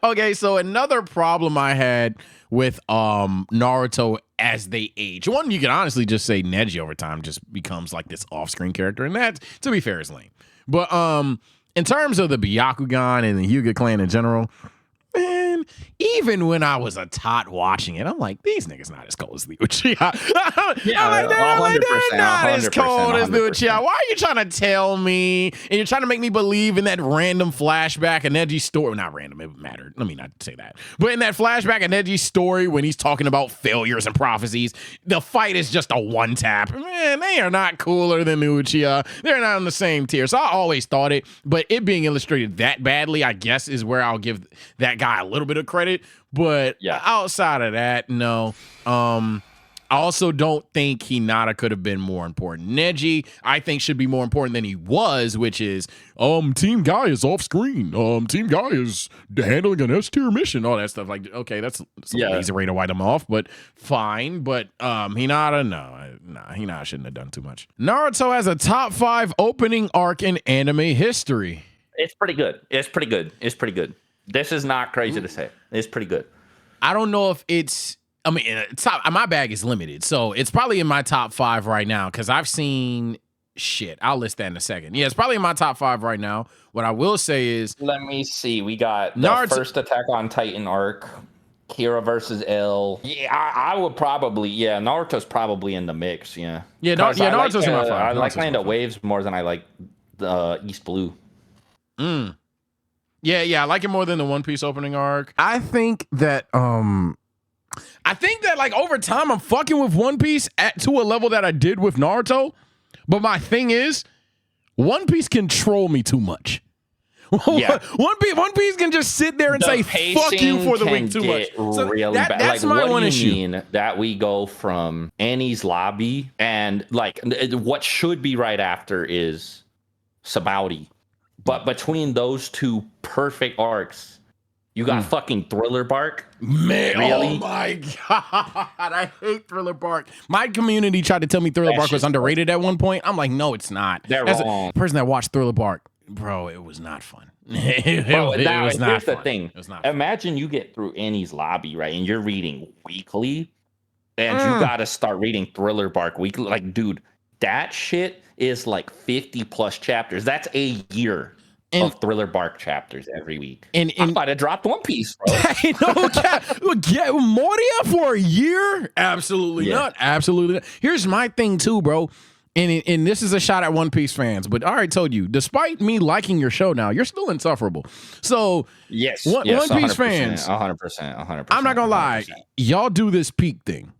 Okay, so another problem I had with Naruto as they age. One, you can honestly just say Neji over time just becomes like this off-screen character, and that, to be fair, is lame. But in terms of the Byakugan and the Hyuga clan in general, man, even when I was a tot watching it, I'm like, these niggas not as cold as the Uchiha. Yeah, I'm like, they're not as cold 100%. as the Uchiha. Why are you trying to tell me? And you're trying to make me believe in that random flashback of Neji's story. Not random, it mattered. Let me not say that. But in that flashback of Neji's story, when he's talking about failures and prophecies, the fight is just a one tap. Man, they are not cooler than the Uchiha. They're not on the same tier. So I always thought it, but it being illustrated that badly, I guess, is where I'll give that guy a little bit of credit. But outside of that, no. I also don't think Hinata could have been more important. Neji, I think, should be more important than he was, which is Team Guy is off screen. Team Guy is handling an S-tier mission, all that stuff. Like, okay, that's a easy way to write him off, but fine. But Hinata, no, Hinata shouldn't have done too much. Naruto has a top 5 opening arc in anime history. It's pretty good. This is not crazy to say. It's pretty good. I don't know if it's, I mean, my bag is limited, so it's probably in my top 5 right now because I've seen shit. I'll list that in a second. Yeah, it's probably in my top 5 right now. What I will say is, let me see. We got the first Attack on Titan arc. Kira versus L. Yeah, I would probably. Yeah, Naruto's probably in the mix. Yeah. Naruto's in my five. I like Land of Waves more than I like the East Blue. Yeah, I like it more than the One Piece opening arc. I think that like over time I'm fucking with One Piece to a level that I did with Naruto. But my thing is, One Piece can troll me too much. Yeah. One Piece can just sit there and say "fuck you" for the week too much. So really bad. That's like, my what one do issue. You mean that we go from Annie's lobby and like what should be right after is Sabaody, but between those two perfect arcs, you got fucking Thriller Bark. Man, really? Oh my god, I hate Thriller Bark. My community tried to tell me Thriller Bark was underrated at one point. I'm like, no, it's not. They're wrong. A person that watched Thriller Bark, bro, it was not fun. It was not here's fun. the thing. It was not Imagine you get through Annie's lobby, right, and you're reading weekly, and you got to start reading Thriller Bark weekly. Like, dude, that shit is like 50 plus chapters. That's a year of Thriller Bark chapters every week. And I might have dropped One Piece, bro. Get Moria for a year? Absolutely not. Absolutely not. Here's my thing too, bro. And this is a shot at One Piece fans, but I already told you, despite me liking your show now, you're still insufferable. So yes, One Piece fans, 100%. I'm not gonna lie, y'all do this peak thing.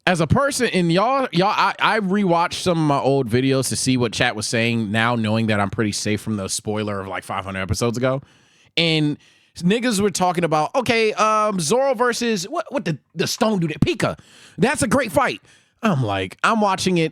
As a person, and I rewatched some of my old videos to see what chat was saying now, knowing that I'm pretty safe from the spoiler of like 500 episodes ago. And niggas were talking about, okay, Zoro versus, what the stone dude, Pika. That's a great fight. I'm like, I'm watching it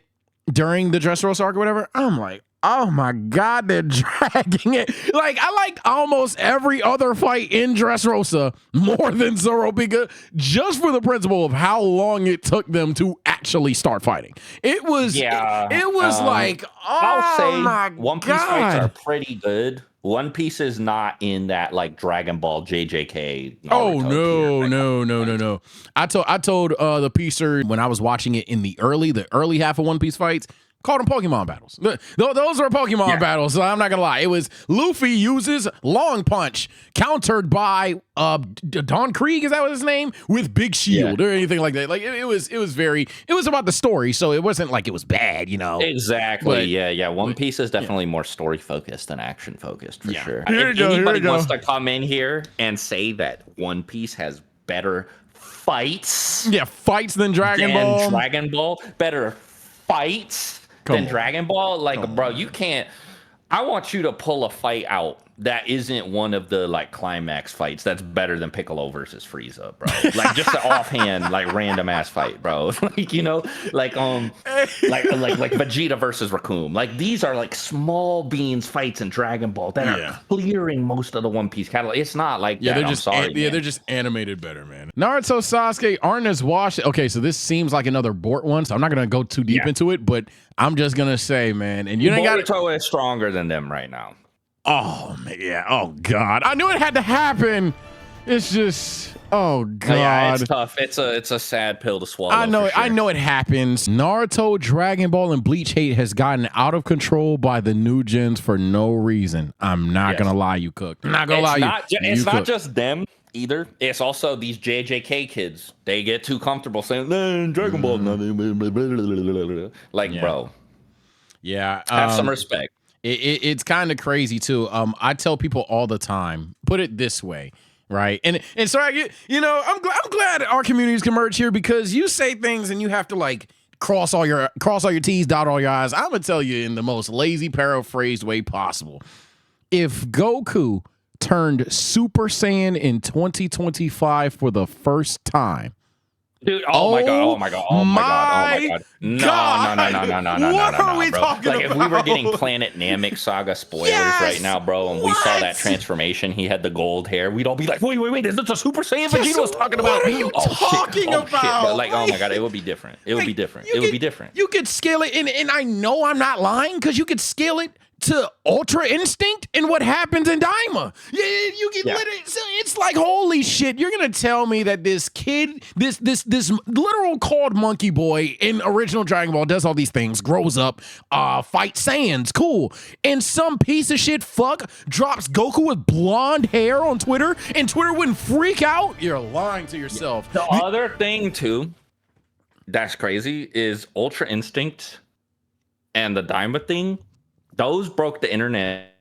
during the Dressrosa arc or whatever. I'm like, oh my God, they're dragging it. Like, I liked almost every other fight in Dressrosa more than Zoro Pika, just for the principle of how long it took them to actually start fighting. It was, like, I'll say my One Piece fights are pretty good. One Piece is not in that like Dragon Ball JJK. Naruto No. I told the Piecer when I was watching it in the early half of One Piece fights, called them Pokemon battles. Those are Pokemon battles, so I'm not gonna lie. It was Luffy uses Long Punch countered by Don Krieg, is that what his name? With Big Shield or anything like that. Like it was about the story, so it wasn't like it was bad, you know. Exactly. But, One Piece is definitely more story focused than action focused for sure. If anybody wants to come in here and say that One Piece has better fights, fights than Dragon Ball, better fights than Dragon Ball, like, bro, you can't. I want you to pull a fight out that isn't one of the like climax fights that's better than Piccolo versus Frieza, bro. Like just an offhand, like random ass fight, bro. Like, you know, like Vegeta versus Raccoon. Like these are like small beans fights in Dragon Ball that are clearing most of the One Piece catalog. It's not like that. They're just animated better, man. Naruto, Sasuke aren't as washed. Okay, so this seems like another Bort one, so I'm not gonna go too deep into it, but I'm just gonna say, man, and you ain't got Boruto is stronger than them right now. Oh man, oh God! I knew it had to happen. It's just, oh God! Yeah, it's tough. It's a sad pill to swallow. I know. I know it happens. Naruto, Dragon Ball, and Bleach hate has gotten out of control by the new gens for no reason. I'm not gonna lie, you Cook. I'm not gonna lie, it's not just them either. It's also these JJK kids. They get too comfortable saying Dragon Ball, like, bro. Yeah, have some respect. It's kind of crazy too. I tell people all the time, put it this way, right? And so I'm glad our communities can merge here, because you say things and you have to like cross all your T's, dot all your I's. I'm gonna tell you in the most lazy paraphrased way possible. If Goku turned Super Saiyan in 2025 for the first time, dude, oh my god. No. What are we talking about? If we were getting Planet Namek Saga spoilers right now, bro, and we saw that transformation, he had the gold hair, we'd all be like, wait, is this a Super Saiyan Vegeta was talking about? What are you talking about? Shit, bro. Like, oh my god, it would be different. It would be different. You could scale it, and I know I'm not lying, because you could scale it to Ultra Instinct and what happens in Daima. Yeah, you get lit. It's like, holy shit, you're gonna tell me that this kid, this literal called monkey boy in original Dragon Ball does all these things, grows up, fights Saiyans, cool, and some piece of shit fuck drops Goku with blonde hair on Twitter, and Twitter wouldn't freak out? You're lying to yourself. The other thing too that's crazy is Ultra Instinct and the Daima thing. Those broke the internet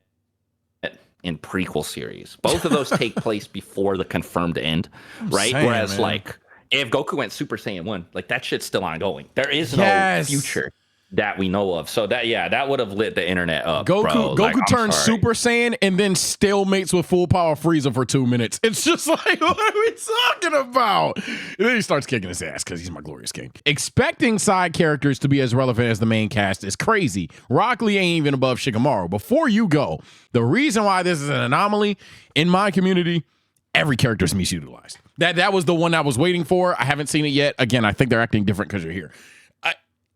in prequel series. Both of those take place before the confirmed end, right? Whereas, like, if Goku went Super Saiyan 1, like, that shit's still ongoing. There is no future that we know of. So that would have lit the internet up. Goku turns Super Saiyan and then stalemates with full power Frieza for 2 minutes. It's just like, what are we talking about? And then he starts kicking his ass because he's my glorious king. Expecting side characters to be as relevant as the main cast is crazy. Rock Lee ain't even above Shikamaru. Before you go, the reason why this is an anomaly in my community, every character is misutilized. That was the one I was waiting for. I haven't seen it yet. Again, I think they're acting different because you're here.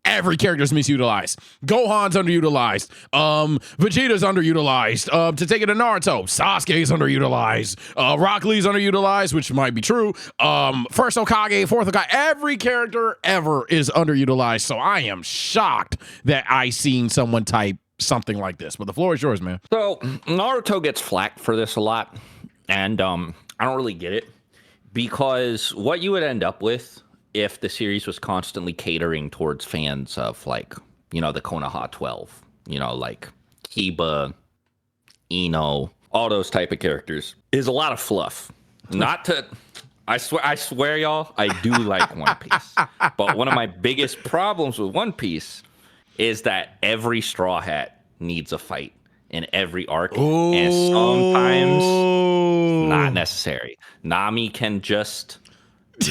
Every character is misutilized. Gohan's underutilized. Vegeta's underutilized. To take it to Naruto, Sasuke's underutilized. Rock Lee's underutilized, which might be true. First Hokage, fourth Hokage. Every character ever is underutilized. So I am shocked that I seen someone type something like this. But the floor is yours, man. So Naruto gets flack for this a lot, and I don't really get it, because what you would end up with if the series was constantly catering towards fans of, like, you know, the Konoha 12, you know, like Kiba, Ino, all those type of characters, is a lot of fluff. Not to, I swear, y'all, I do like One Piece. But one of my biggest problems with One Piece is that every Straw Hat needs a fight in every arc. Ooh. And sometimes not necessary. Nami can just...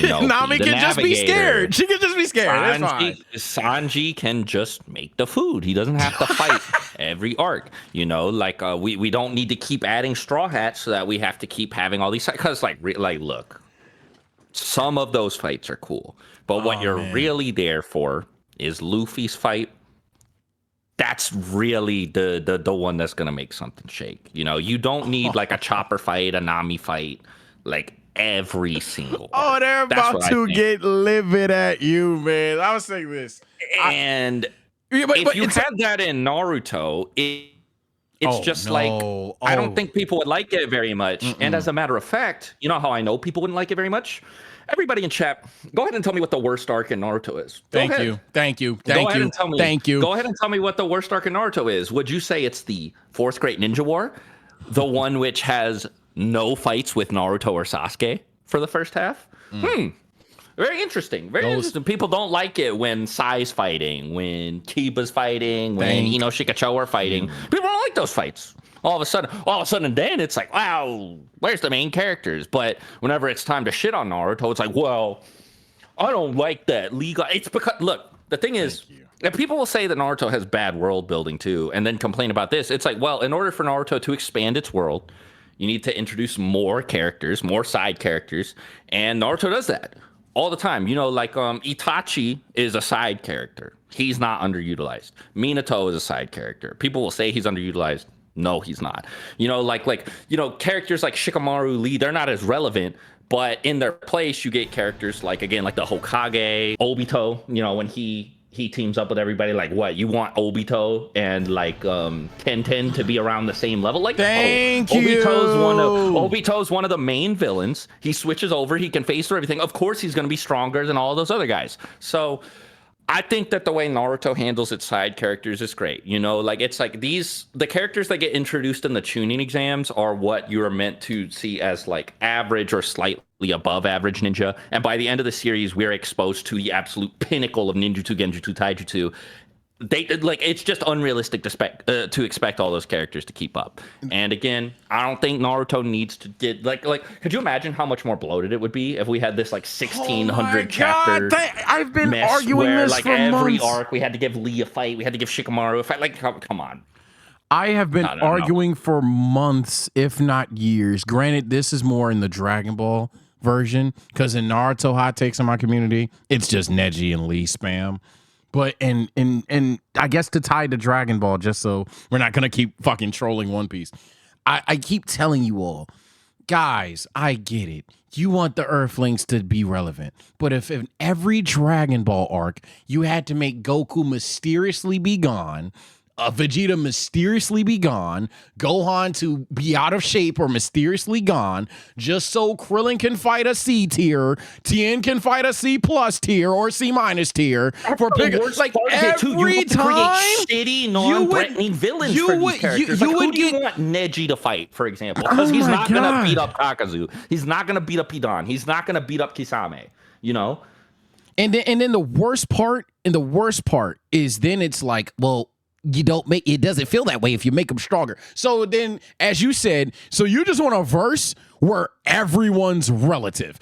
Nami can just be scared. She can just be scared. That's fine. Sanji can just make the food. He doesn't have to fight every arc. You know, like we don't need to keep adding Straw Hats so that we have to keep having all these. Because like look, some of those fights are cool, but what you're really there for is Luffy's fight. That's really the one that's gonna make something shake. You know, you don't need like a Chopper fight, a Nami fight, like every single one. They're about to get livid at you, man. I was saying this. And if you had that in Naruto, it's just like, I don't think people would like it very much. And as a matter of fact, you know how I know people wouldn't like it very much? Everybody in chat, go ahead and tell me what the worst arc in Naruto is. Thank you. Go ahead and tell me what the worst arc in Naruto is. Would you say it's the Fourth Great Ninja War? The one which has no fights with Naruto or Sasuke for the first half? Very interesting. Very interesting. People don't like it when Sai's fighting, when Kiba's fighting, when Shikacho are fighting. People don't like those fights. All of a sudden, then it's like, wow, where's the main characters? But whenever it's time to shit on Naruto, it's like, well, I don't like that legal. It's because, look, the thing is, and people will say that Naruto has bad world building too, and then complain about this. It's like, well, in order for Naruto to expand its world, you need to introduce more characters, more side characters, and Naruto does that all the time. You know, like Itachi is a side character. He's not underutilized. Minato is a side character. People will say he's underutilized. No, he's not. You know, characters like Shikamaru, Lee, they're not as relevant, but in their place, you get characters like, again, like the Hokage, Obito, you know, when he teams up with everybody. Like, what, you want Obito and like Tenten to be around the same level? Like, Obito's one of the main villains. He switches over, he can face through everything. Of course he's going to be stronger than all those other guys. So I think that the way Naruto handles its side characters is great. You know, like, it's like the characters that get introduced in the tuning exams are what you're meant to see as like average or slightly above average ninja. And by the end of the series, we're exposed to the absolute pinnacle of ninjutsu, genjutsu, taijutsu. It's just unrealistic to expect all those characters to keep up. And again, I don't think Naruto needs to get like could you imagine how much more bloated it would be if we had this like 1600 chapter I've been arguing this like for every months. arc we had to give Lee a fight, we had to give Shikamaru a fight. Like, come on. I have been arguing for months, if not years. Granted, this is more in the Dragon Ball version, because in Naruto hot takes in my community, it's just Neji and Lee spam. But and I guess to tie to Dragon Ball, just so we're not gonna keep fucking trolling One Piece. I keep telling you all, guys, I get it. You want the Earthlings to be relevant. But if in every Dragon Ball arc you had to make Goku mysteriously be gone, Vegeta mysteriously be gone, Gohan to be out of shape or mysteriously gone, just so Krillin can fight a C tier, Tien can fight a C plus tier or C minus tier. For like every time, shitty, non-threatening villains for these characters. Who do you want Neji to fight, for example? Because he's not gonna beat up Kakazu. He's not gonna beat up Hidan. He's not gonna beat up Kisame. You know. And then the worst part is then it's like, well, you don't make it doesn't feel that way if you make them stronger. So then, as you said, so you just want a verse where everyone's relative.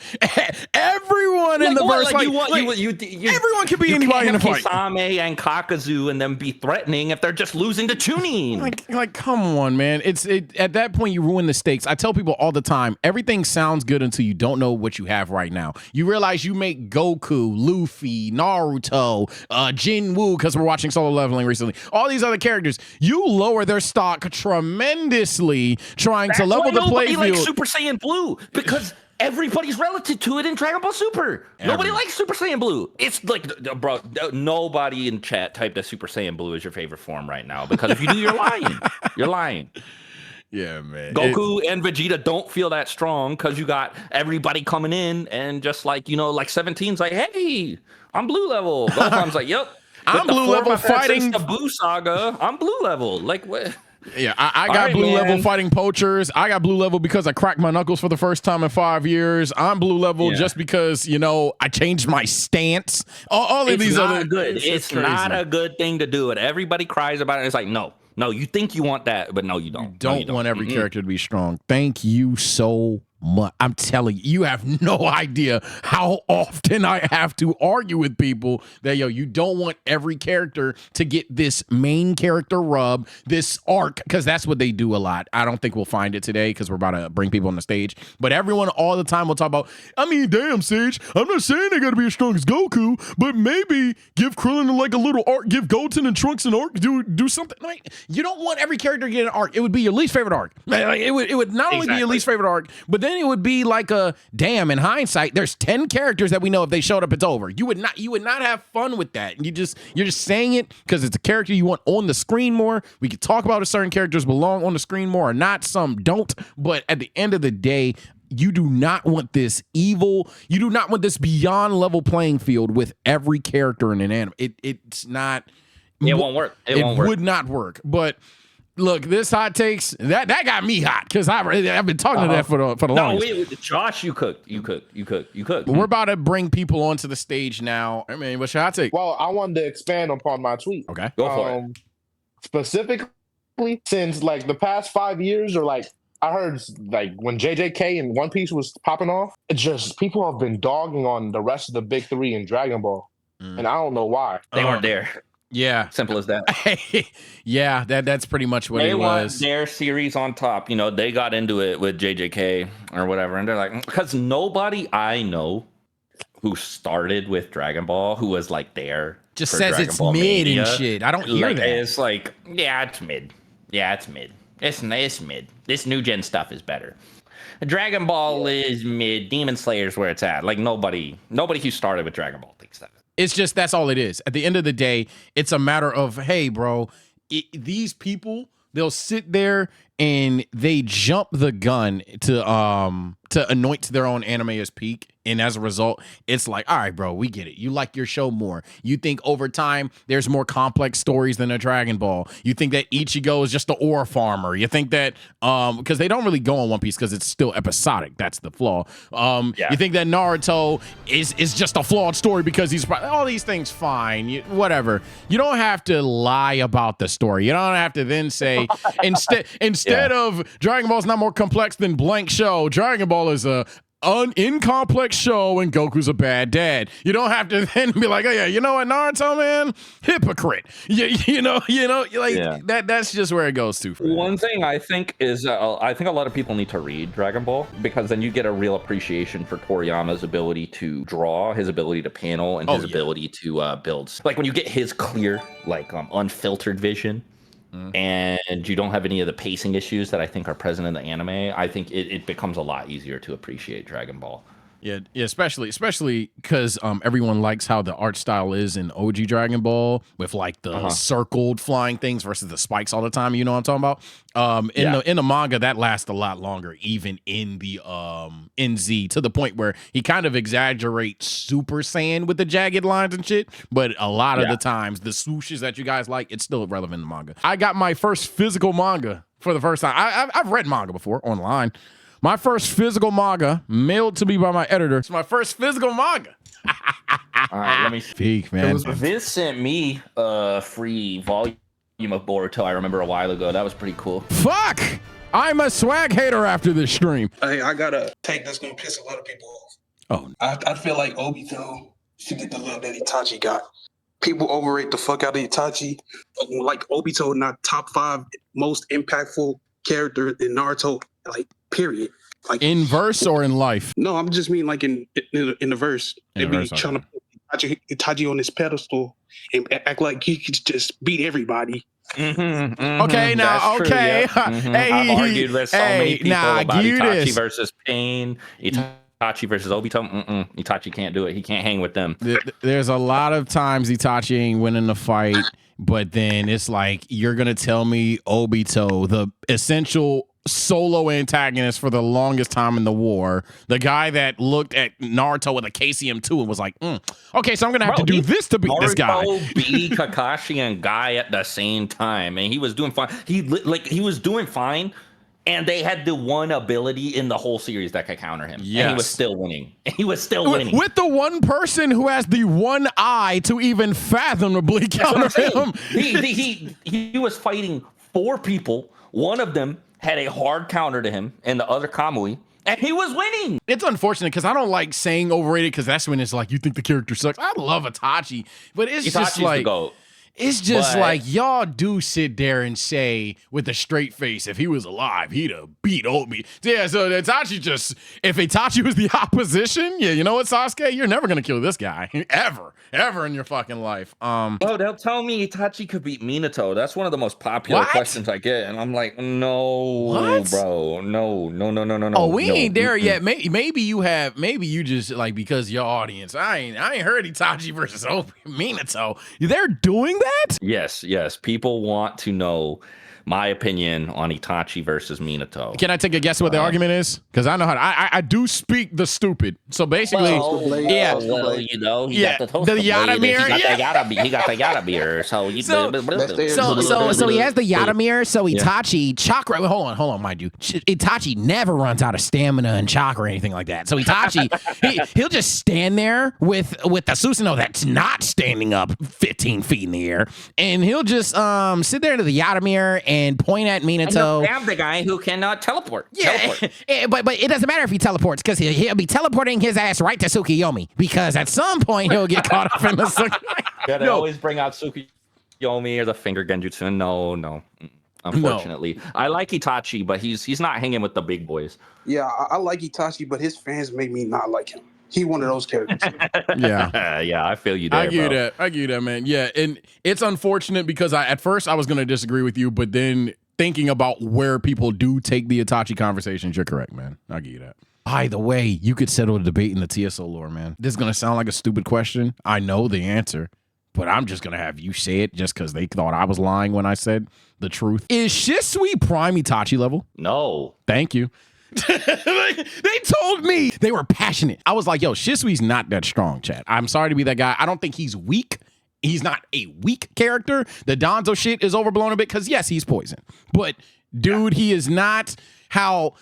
Everyone in the verse, everyone can be anybody in the fight. Kisame and Kakazu and them be threatening if they're just losing to Chunin. Like, come on, man. At that point you ruin the stakes. I tell people all the time, everything sounds good until you don't know what you have right now. You realize you make Goku, Luffy, Naruto, Jinwoo, because we're watching Solo Leveling recently. All these other characters, you lower their stock tremendously trying to level the play field. Like Super Saiyan Blue, because everybody's relative to it in Dragon Ball Super. Nobody likes Super Saiyan Blue. It's like, bro, nobody in chat typed that Super Saiyan Blue is your favorite form right now, because if you do, you're lying. You're lying. Yeah, man. Goku and Vegeta don't feel that strong because you got everybody coming in and just like, like 17's like, hey, I'm blue level. Goku's like, yep. I'm blue level fighting the Blue Saga. I'm blue level. Like what? Yeah, I got blue level fighting poachers. I got blue level because I cracked my knuckles for the first time in 5 years. I'm blue level just because, I changed my stance. All of these other good. It's not a good thing to do it. Everybody cries about it. It's like, no, you think you want that, but no, you don't. You don't want every character to be strong. Thank you so much. I'm telling you, you have no idea how often I have to argue with people that, you don't want every character to get this main character rub, this arc, because that's what they do a lot. I don't think we'll find it today because we're about to bring people on the stage, but everyone all the time will talk about, damn, Sage, I'm not saying they got to be as strong as Goku, but maybe give Krillin like a little arc, give Goten and Trunks an arc, do something. Like, you don't want every character to get an arc. It would be your least favorite arc. Like, it would not only be your least favorite arc, but then it would be like a damn. In hindsight, there's 10 characters that we know if they showed up, it's over. You would not have fun with that. You're just saying it because it's a character you want on the screen more. We could talk about if certain characters belong on the screen more or not. Some don't. But at the end of the day, you do not want this evil. You do not want this beyond level playing field with every character in an anime. It's not. It won't work. It won't work. Would not work. But. Look, this hot takes that got me hot because I've been talking to that for the longest. No, wait, Josh, you cooked. We're about to bring people onto the stage now. What's your hot take? Well, I wanted to expand upon my tweet. Okay, go for it. Specifically, since like the past 5 years, or like I heard like when JJK and One Piece was popping off, it just people have been dogging on the rest of the big three in Dragon Ball, and I don't know why. They weren't there. Yeah, simple as that. Yeah, that's pretty much what it was. Their series on top. They got into it with JJK or whatever, and they're like, because nobody I know who started with Dragon Ball who was like there just says Dragon Ball mid Mania, and shit. I don't hear that. It's like, it's mid. It's mid. This new gen stuff is better. Dragon Ball is mid. Demon Slayer's where it's at. Like nobody who started with Dragon Ball thinks that. It's just, that's all it is. At the end of the day, it's a matter of, hey, bro, these people, they'll sit there and they jump the gun to anoint their own anime as peak. And as a result, it's like, all right, bro, we get it. You like your show more. You think over time there's more complex stories than a Dragon Ball. You think that Ichigo is just the ore farmer. You think that because they don't really go on One Piece because it's still episodic. That's the flaw. You think that Naruto is just a flawed story because he's all these things fine. Whatever. You don't have to lie about the story. You don't have to then say instead of Dragon Ball is not more complex than blank show, Dragon Ball is a in complex show and Goku's a bad dad. You don't have to then be like, oh yeah, you know what, Naruto, man, hypocrite. You know, like that's just where it goes to. One thing I think is, I think a lot of people need to read Dragon Ball, because then you get a real appreciation for Toriyama's ability to draw, his ability to panel, and his ability to build. Like when you get his clear, like unfiltered vision, and you don't have any of the pacing issues that I think are present in the anime, I think it becomes a lot easier to appreciate Dragon Ball. Yeah, especially because everyone likes how the art style is in OG Dragon Ball with like the circled flying things versus the spikes all the time. You know what I'm talking about? In the manga, that lasts a lot longer, even in the NZ, to the point where he kind of exaggerates Super Saiyan with the jagged lines and shit. But a lot of the times, the swooshes that you guys like, it's still relevant in the manga. I got my first physical manga for the first time. I've read manga before online. My first physical manga, mailed to me by my editor. It's my first physical manga. All right, let me speak, man. Vince sent me a free volume of Boruto, I remember a while ago. That was pretty cool. Fuck! I'm a swag hater after this stream. Hey, I got a take that's going to piss a lot of people off. Oh. I feel like Obito should get the love that Itachi got. People overrate the fuck out of Itachi. Like, Obito not top 5 most impactful character in Naruto, like, period. Like in verse or in life? No, I'm just mean like in the verse. They be trying to put Itachi on this pedestal and act like he could just beat everybody. Okay, now, okay. Hey, I've argued with so many people about Itachi this. versus Pain, Itachi versus Obito. Itachi can't do it. He can't hang with them. There's a lot of times Itachi ain't winning the fight, but then it's like, you're going to tell me Obito, the essential solo antagonist for the longest time in the war, the guy that looked at Naruto with a KCM2 and was like, okay, so I'm gonna have to do this to beat this guy. Beat Kakashi and Guy at the same time, and he was doing fine. He was doing fine, and they had the one ability in the whole series that could counter him. Yes. And he was still winning. He was still winning with the one person who has the one eye to even fathomably counter him. He was fighting 4 people. One of them had a hard counter to him, and the other Kamui, and he was winning. It's unfortunate because I don't like saying overrated, because that's when it's like, you think the character sucks. I love Itachi, but it's just like, the GOAT. It's just like, y'all do sit there and say with a straight face, if he was alive, he'd have beat Obi. Yeah, so Itachi just, if Itachi was the opposition, yeah, you know what, Sasuke? You're never going to kill this guy. Ever in your fucking life. Oh, they'll tell me Itachi could beat Minato. That's one of the most popular questions I get. And I'm like, no, bro. No. Oh, we ain't there yet. Maybe you just like, because your audience, I ain't heard Itachi versus Minato. They're doing that? Yes. People want to know my opinion on Itachi versus Minato. Can I take a guess what the argument is? Because I know how to, I do speak the stupid. So basically, you know, he got the Yatamir. He got the Yatamir. So he has the Yatamir. So Itachi chakra. Hold on, mind you. Itachi never runs out of stamina and chakra or anything like that. So Itachi, he'll just stand there with the Susanoo that's not standing up 15 feet in the air, and he'll just sit there to the Yatamir and point at Minato. I'm the guy who cannot teleport. Yeah, but it doesn't matter if he teleports, because he'll be teleporting his ass right to Tsukuyomi, because at some point he'll get caught up in the Tsukuyomi. Yeah, they always bring out Tsukuyomi or the finger genjutsu. No. Unfortunately, I like Itachi, but he's not hanging with the big boys. Yeah, I like Itachi, but his fans make me not like him. He one of those characters. Yeah, I feel you there, I get that, man. Yeah, and it's unfortunate because at first I was going to disagree with you, but then thinking about where people do take the Itachi conversations, you're correct, man. I get you that. By the way, you could settle the debate in the TSO lore, man. This is going to sound like a stupid question. I know the answer, but I'm just going to have you say it just because they thought I was lying when I said the truth. Is Shisui prime Itachi level? No. Thank you. They told me. They were passionate. I was like, yo, Shisui's not that strong, Chad. I'm sorry to be that guy. I don't think he's weak. He's not a weak character. The Danzo shit is overblown a bit because, yes, he's poison. But, dude, he is not how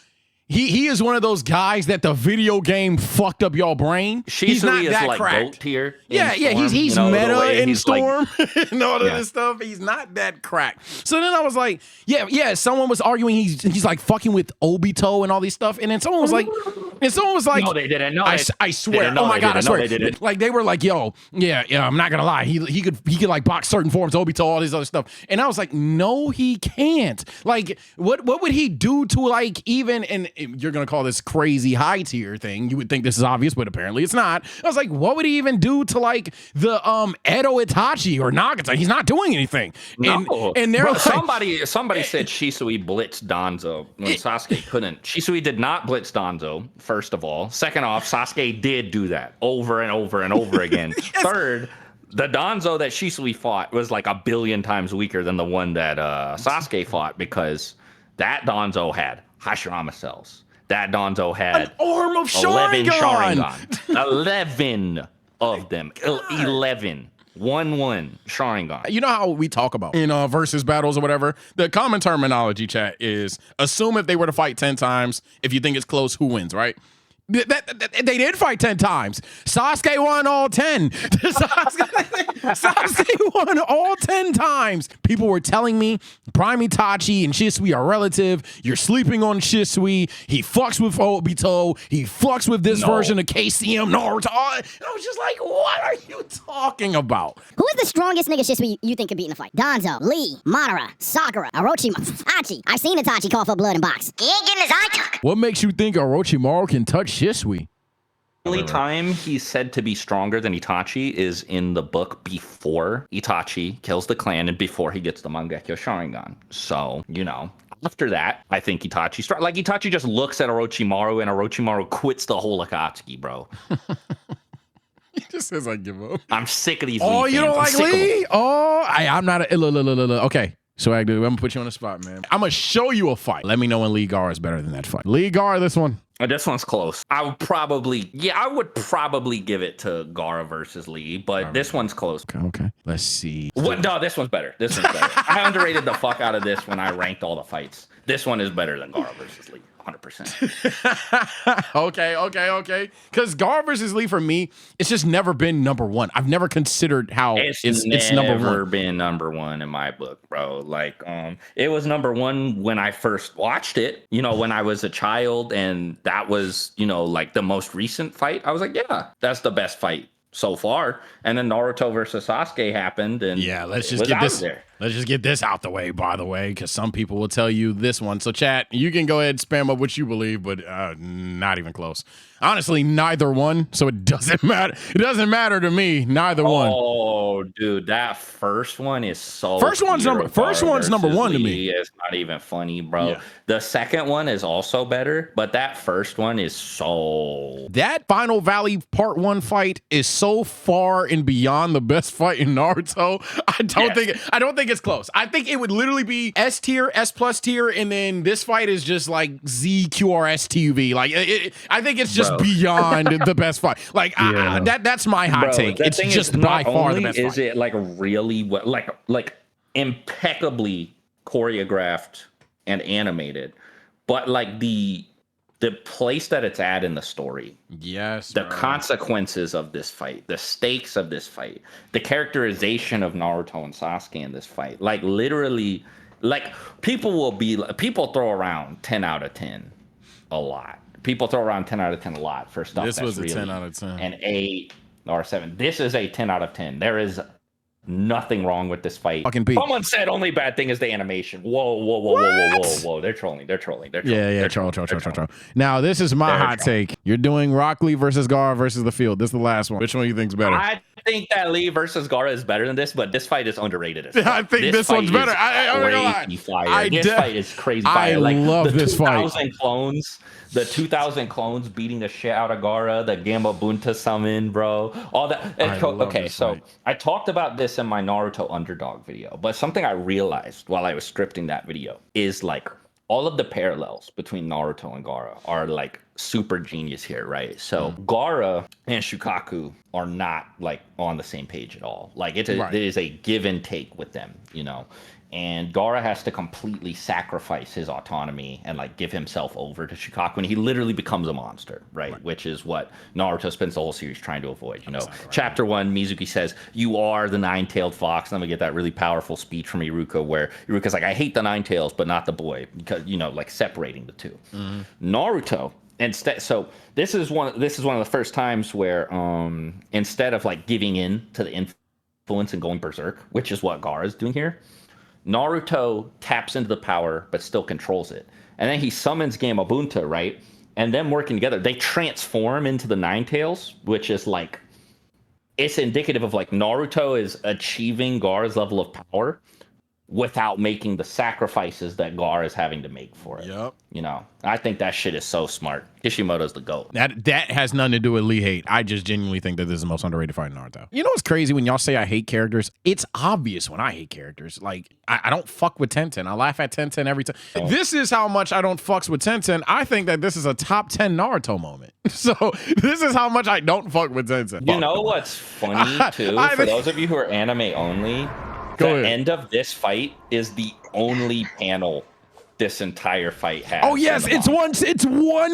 He is one of those guys that the video game fucked up y'all brain. He's not Shisui is that like cracked. GOAT tier. Yeah, Storm, he's you know, the meta way in he's Storm like, and all of Yeah. this stuff. He's not that cracked. So then I was like, yeah. Someone was arguing he's like fucking with Obito and all these stuff, and then someone was like, no, they didn't. No, I swear. didn't. No, Oh my they god, I didn't. swear. No, they didn't. Like they were like, yo, yeah. I'm not gonna lie. He could like box certain forms, Obito, all this other stuff. And I was like, no, he can't. Like, what would he do to like even? And you're gonna call this crazy high tier thing. You would think this is obvious, but apparently it's not. I was like, what would he even do to like the Edo Itachi or Nagata? He's not doing anything. No. And they're Bro, like, somebody said Shisui blitzed Danzo when Sasuke couldn't. Shisui did not blitz Danzo, first of all. Second off, Sasuke did do that over and over and over again. Yes. Third, the Danzo that Shisui fought was like 1 billion times weaker than the one that Sasuke fought, because that Danzo had Hashirama cells. That Danzo had an arm of 11 Sharingan. Sharingan. 11 of them. 11. 1-1 Sharingan. You know how we talk about in versus battles or whatever? The common terminology, chat, is assume if they were to fight 10 times, if you think it's close, who wins, right? They did fight 10 times. Sasuke won all 10. Sasuke won all 10 times. People were telling me Prime Itachi and Shisui are relative. You're sleeping on Shisui. He fucks with Obito. He fucks with this version of KCM Naruto. And I was just like, what are you talking about? Who is the strongest nigga Shisui you think could beat in a fight? Danzo, Lee, Madara, Sakura, Orochimaru, Itachi. I've seen Itachi call for blood and box. He ain't getting his eye tuck. What makes you think Orochimaru can touch Shisui? The only time he's said to be stronger than Itachi is in the book before Itachi kills the clan and before he gets the Mangekyo Sharingan. So, after that, I think Itachi like Itachi just looks at Orochimaru and Orochimaru quits the whole Akatsuki, bro. He just says, I give up. I'm sick of these Oh, Lee you don't fans. like Lee? Oh, I'm not a... Okay. Swag dude, I'm gonna put you on the spot, man. I'm gonna show you a fight. Let me know when Lee Gar is better than that fight. Lee Gar, this one. This one's close. I would probably give it to Gaara versus Lee, but this one's close. Okay. Let's see. No, this one's better. I underrated the fuck out of this when I ranked all the fights. This one is better than Gaara versus Lee. 100%. Okay. Because Gar versus Lee for me, it's just never been number one. I've never considered how it's number one. Been number one in my book, bro. Like, it was number one when I first watched it. When I was a child, and that was, like the most recent fight. I was like, yeah, that's the best fight so far. And then Naruto versus Sasuke happened, and yeah, let's just get this out the way, by the way, because some people will tell you this one. So chat, you can go ahead and spam up what you believe, but not even close. Honestly, neither one, so it doesn't matter. It doesn't matter to me, neither one. Oh, dude, that first one is so First one's number one to me. It's not even funny, bro. Yeah. The second one is also better, but that first one is so... That Final Valley Part 1 fight is so far and beyond the best fight in Naruto. I don't think it's close. I think it would literally be S tier, S plus tier, and then this fight is just like ZQRSTUV. Like I think it's just beyond the best fight. Like that's my hot take. It's just by far the best fight. Is it like really like impeccably choreographed and animated, but like the place that it's at in the story, the consequences of this fight, the stakes of this fight, the characterization of Naruto and Sasuke in this fight, like literally, like people throw around 10 out of 10 a lot. People throw around 10 out of 10 a lot for stuff. This was a really 10 out of 10. An 8 or 7. This is a 10 out of 10. There is nothing wrong with this fight. Fucking Pete. Someone said only bad thing is the animation. Whoa. They're trolling. Yeah, troll. Now, this is my hot take. You're doing Rock Lee versus Gaara versus the field. This is the last one. Which one do you think's better? I think that Lee versus Gaara is better than this, but this fight is underrated. I think this one's better. I'm not gonna lie. This fight is crazy fire. I love this fight. The 2,000 clones beating the shit out of Gaara, the Gamma Bunta summon, bro. All that. Okay, so I talked about this in my Naruto underdog video, but something I realized while I was scripting that video is like all of the parallels between Naruto and Gaara are like super genius here, right? So Gaara and Shukaku are not like on the same page at all. Like it is a give and take with them, you know. And Gaara has to completely sacrifice his autonomy and like give himself over to Shukaku, and he literally becomes a monster, right? Which is what Naruto spends the whole series trying to avoid. You know, chapter 1, Mizuki says, "You are the nine-tailed fox." And then we get that really powerful speech from Iruka where Iruka's like, "I hate the nine tails, but not the boy," because you know, like separating the two. Naruto instead, so this is one of the first times where instead of like giving in to the influence and going berserk, which is what Gaara is doing here, Naruto taps into the power, but still controls it. And then he summons Gamabunta, right? And them working together, they transform into the Nine Tails, which is like, it's indicative of like Naruto is achieving Gaara's level of power without making the sacrifices that Gaara is having to make for it. Yep. You know, I think that shit is so smart. Kishimoto's the GOAT. That has nothing to do with Lee hate. I just genuinely think that this is the most underrated fight in Naruto. You know what's crazy when y'all say I hate characters? It's obvious when I hate characters. Like, I don't fuck with Tenten. I laugh at Tenten every time. Oh. This is how much I don't fucks with Tenten. I think that this is a top 10 Naruto moment. So this is how much I don't fuck with Tenten. You know what's funny, too? For those of you who are anime only, the end of this fight is the only panel this entire fight has. Oh yes, it's one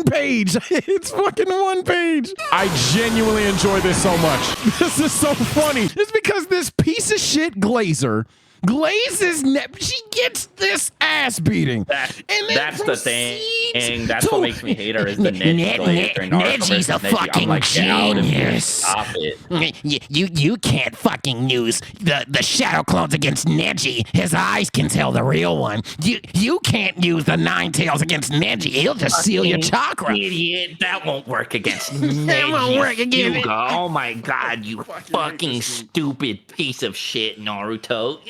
page. It's fucking one page. I genuinely enjoy this so much. This is so funny. It's because this piece of shit Glazer glazes she gets this ass beating. That's the thing. That's what makes me hate her is the Neji's a fucking genius. Stop it. You can't fucking use the shadow clones against Neji. His eyes can tell the real one. You can't use the Nine Tails against Neji. He'll just seal your chakra. Idiot, that won't work against Neji. That won't work against Hyuga. Oh my god, you fucking stupid piece of shit, Naruto.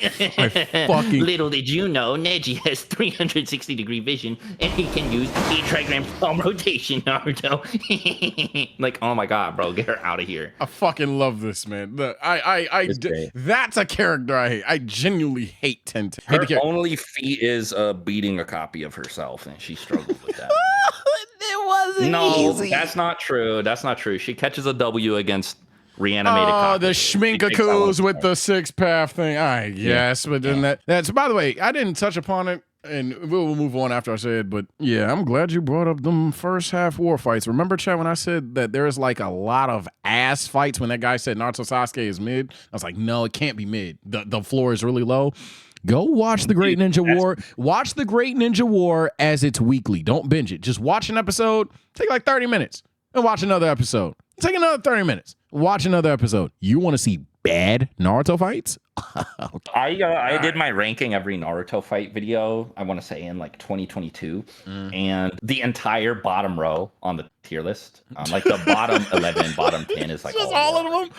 Little did you know, Neji has 360-degree vision, and he can use 8 trigrams palm rotation, Naruto. Like, oh my god, bro, get her out of here. I fucking love this, man. That's a character I hate. I genuinely hate Tenten. Her only feat is beating a copy of herself, and she struggled with that. It wasn't easy. No, that's not true. That's not true. She catches a W against reanimated copies. The Schminkakus with the 6-path thing. I guess, but then that's, by the way, I didn't touch upon it, and we'll move on after I say it, but yeah, I'm glad you brought up them first half war fights. Remember, Chad, when I said that there's like a lot of ass fights when that guy said Naruto Sasuke is mid? I was like, no, it can't be mid. The floor is really low. Go watch The Great Ninja War. Watch The Great Ninja War as it's weekly. Don't binge it. Just watch an episode. Take like 30 minutes. And watch another episode. Take another 30 minutes. Watch another episode. You want to see bad Naruto fights? I did my ranking every Naruto fight video, I want to say in like 2022. And the entire bottom row on the tier list, like the bottom 11, bottom 10 is like just all of them.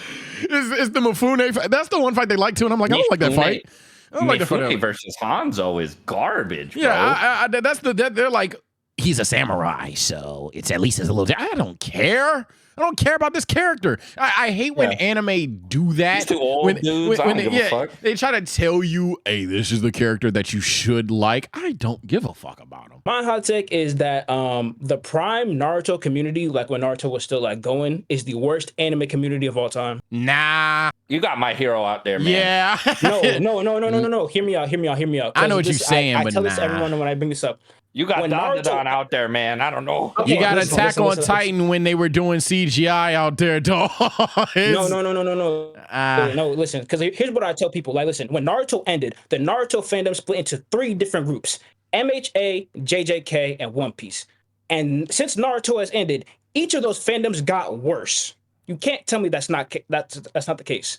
Is the Mifune fight? That's the one fight they like too, and I'm like, I don't like that fight. I don't like that fight versus Hanzo is garbage, bro. Yeah, they're like, he's a samurai, so it's at least a little. I don't care. I don't care about this character. I hate when anime do that. These two old dudes, I don't give a fuck. They try to tell you, hey, this is the character that you should like. I don't give a fuck about him. My hot take is that the prime Naruto community, like when Naruto was still like going, is the worst anime community of all time. Nah. You got My Hero out there, man. Yeah. No. Hear me out. I know what you're saying, I but tell this to everyone when I bring this up. You got Dandadan out there, man. I don't know. Okay, you got Attack on Titan when they were doing CGI out there, dog. No. No, listen, because here's what I tell people. Like, listen, when Naruto ended, the Naruto fandom split into 3 different groups: MHA, JJK, and One Piece. And since Naruto has ended, each of those fandoms got worse. You can't tell me that's not the case.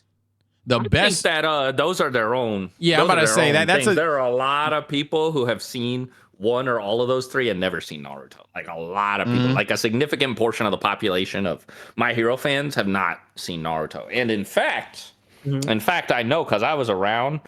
The best that those are their own. Yeah, I'm about to say that's there are a lot of people who have seen one or all of those 3 and never seen Naruto. Like a lot of people, like a significant portion of the population of My Hero fans have not seen Naruto. And in fact, I know because I was around.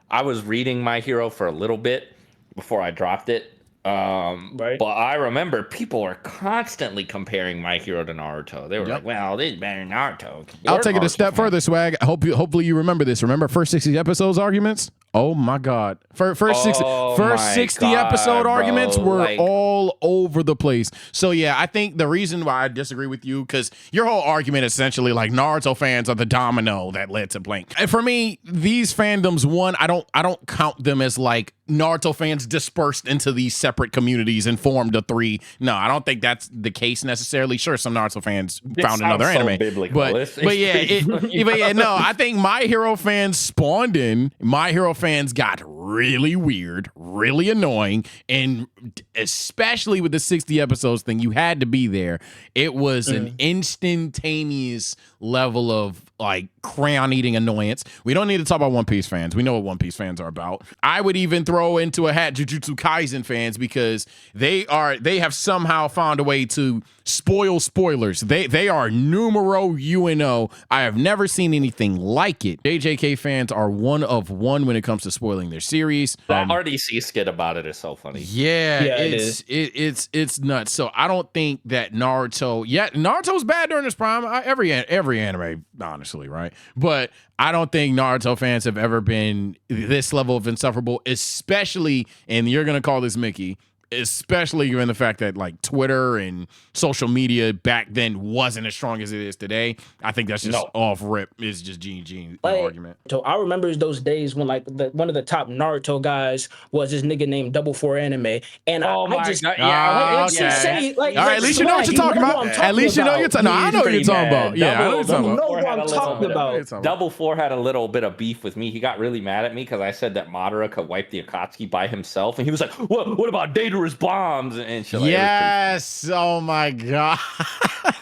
I was reading My Hero for a little bit before I dropped it. Right. But I remember people are constantly comparing My Hero to Naruto. They were like, well, this is better than Naruto. I'll take it a step further, Swag. Hopefully you remember this. Remember first 60 episodes arguments? Oh my God. First 60 episode God, arguments bro. were Like- all over the place. So yeah, I think the reason why I disagree with you, because your whole argument is essentially like Naruto fans are the domino that led to blank. And for me, these fandoms, one, I don't count them as like Naruto fans dispersed into these separate communities and formed a three. No, I don't think that's the case necessarily. Sure, some Naruto fans found another sounds so anime, biblical. but It's yeah, pretty but yeah, no, I think My Hero fans spawned in. My Hero fans got really weird, really annoying, and especially with the 60 episodes thing, you had to be there. It was an instantaneous level of like crayon eating annoyance. We don't need to talk about One Piece fans. We know what One Piece fans are about. I would even throw into a hat Jujutsu Kaisen fans because they have somehow found a way to spoil spoilers. They are numero uno. I have never seen anything like it. JJK fans are one of one when it comes to spoiling their series. That RDC skit about it is so funny. Yeah, it's nuts. So I don't think that Naruto's bad during his prime. Every anime, honestly, right? But I don't think Naruto fans have ever been this level of insufferable, especially, and you're gonna call this Mickey, especially given the fact that like Twitter and social media back then wasn't as strong as it is today. I think that's just off rip. It's just Gene argument. So I remember those days when like one of the top Naruto guys was this nigga named Double Four Anime, and Oh I my just God, yeah, let's just say like All right, at least you know what you're talking about. At least you know you're talking. No, I know what you're talking about. Yeah, I know what you're talking about. what I'm talking about. Double Four had a little bit of beef with me. He got really mad at me because I said that Madara could wipe the Akatsuki by himself, and he was like, "What about Datara's bombs?" And shit. Yes. Oh my God.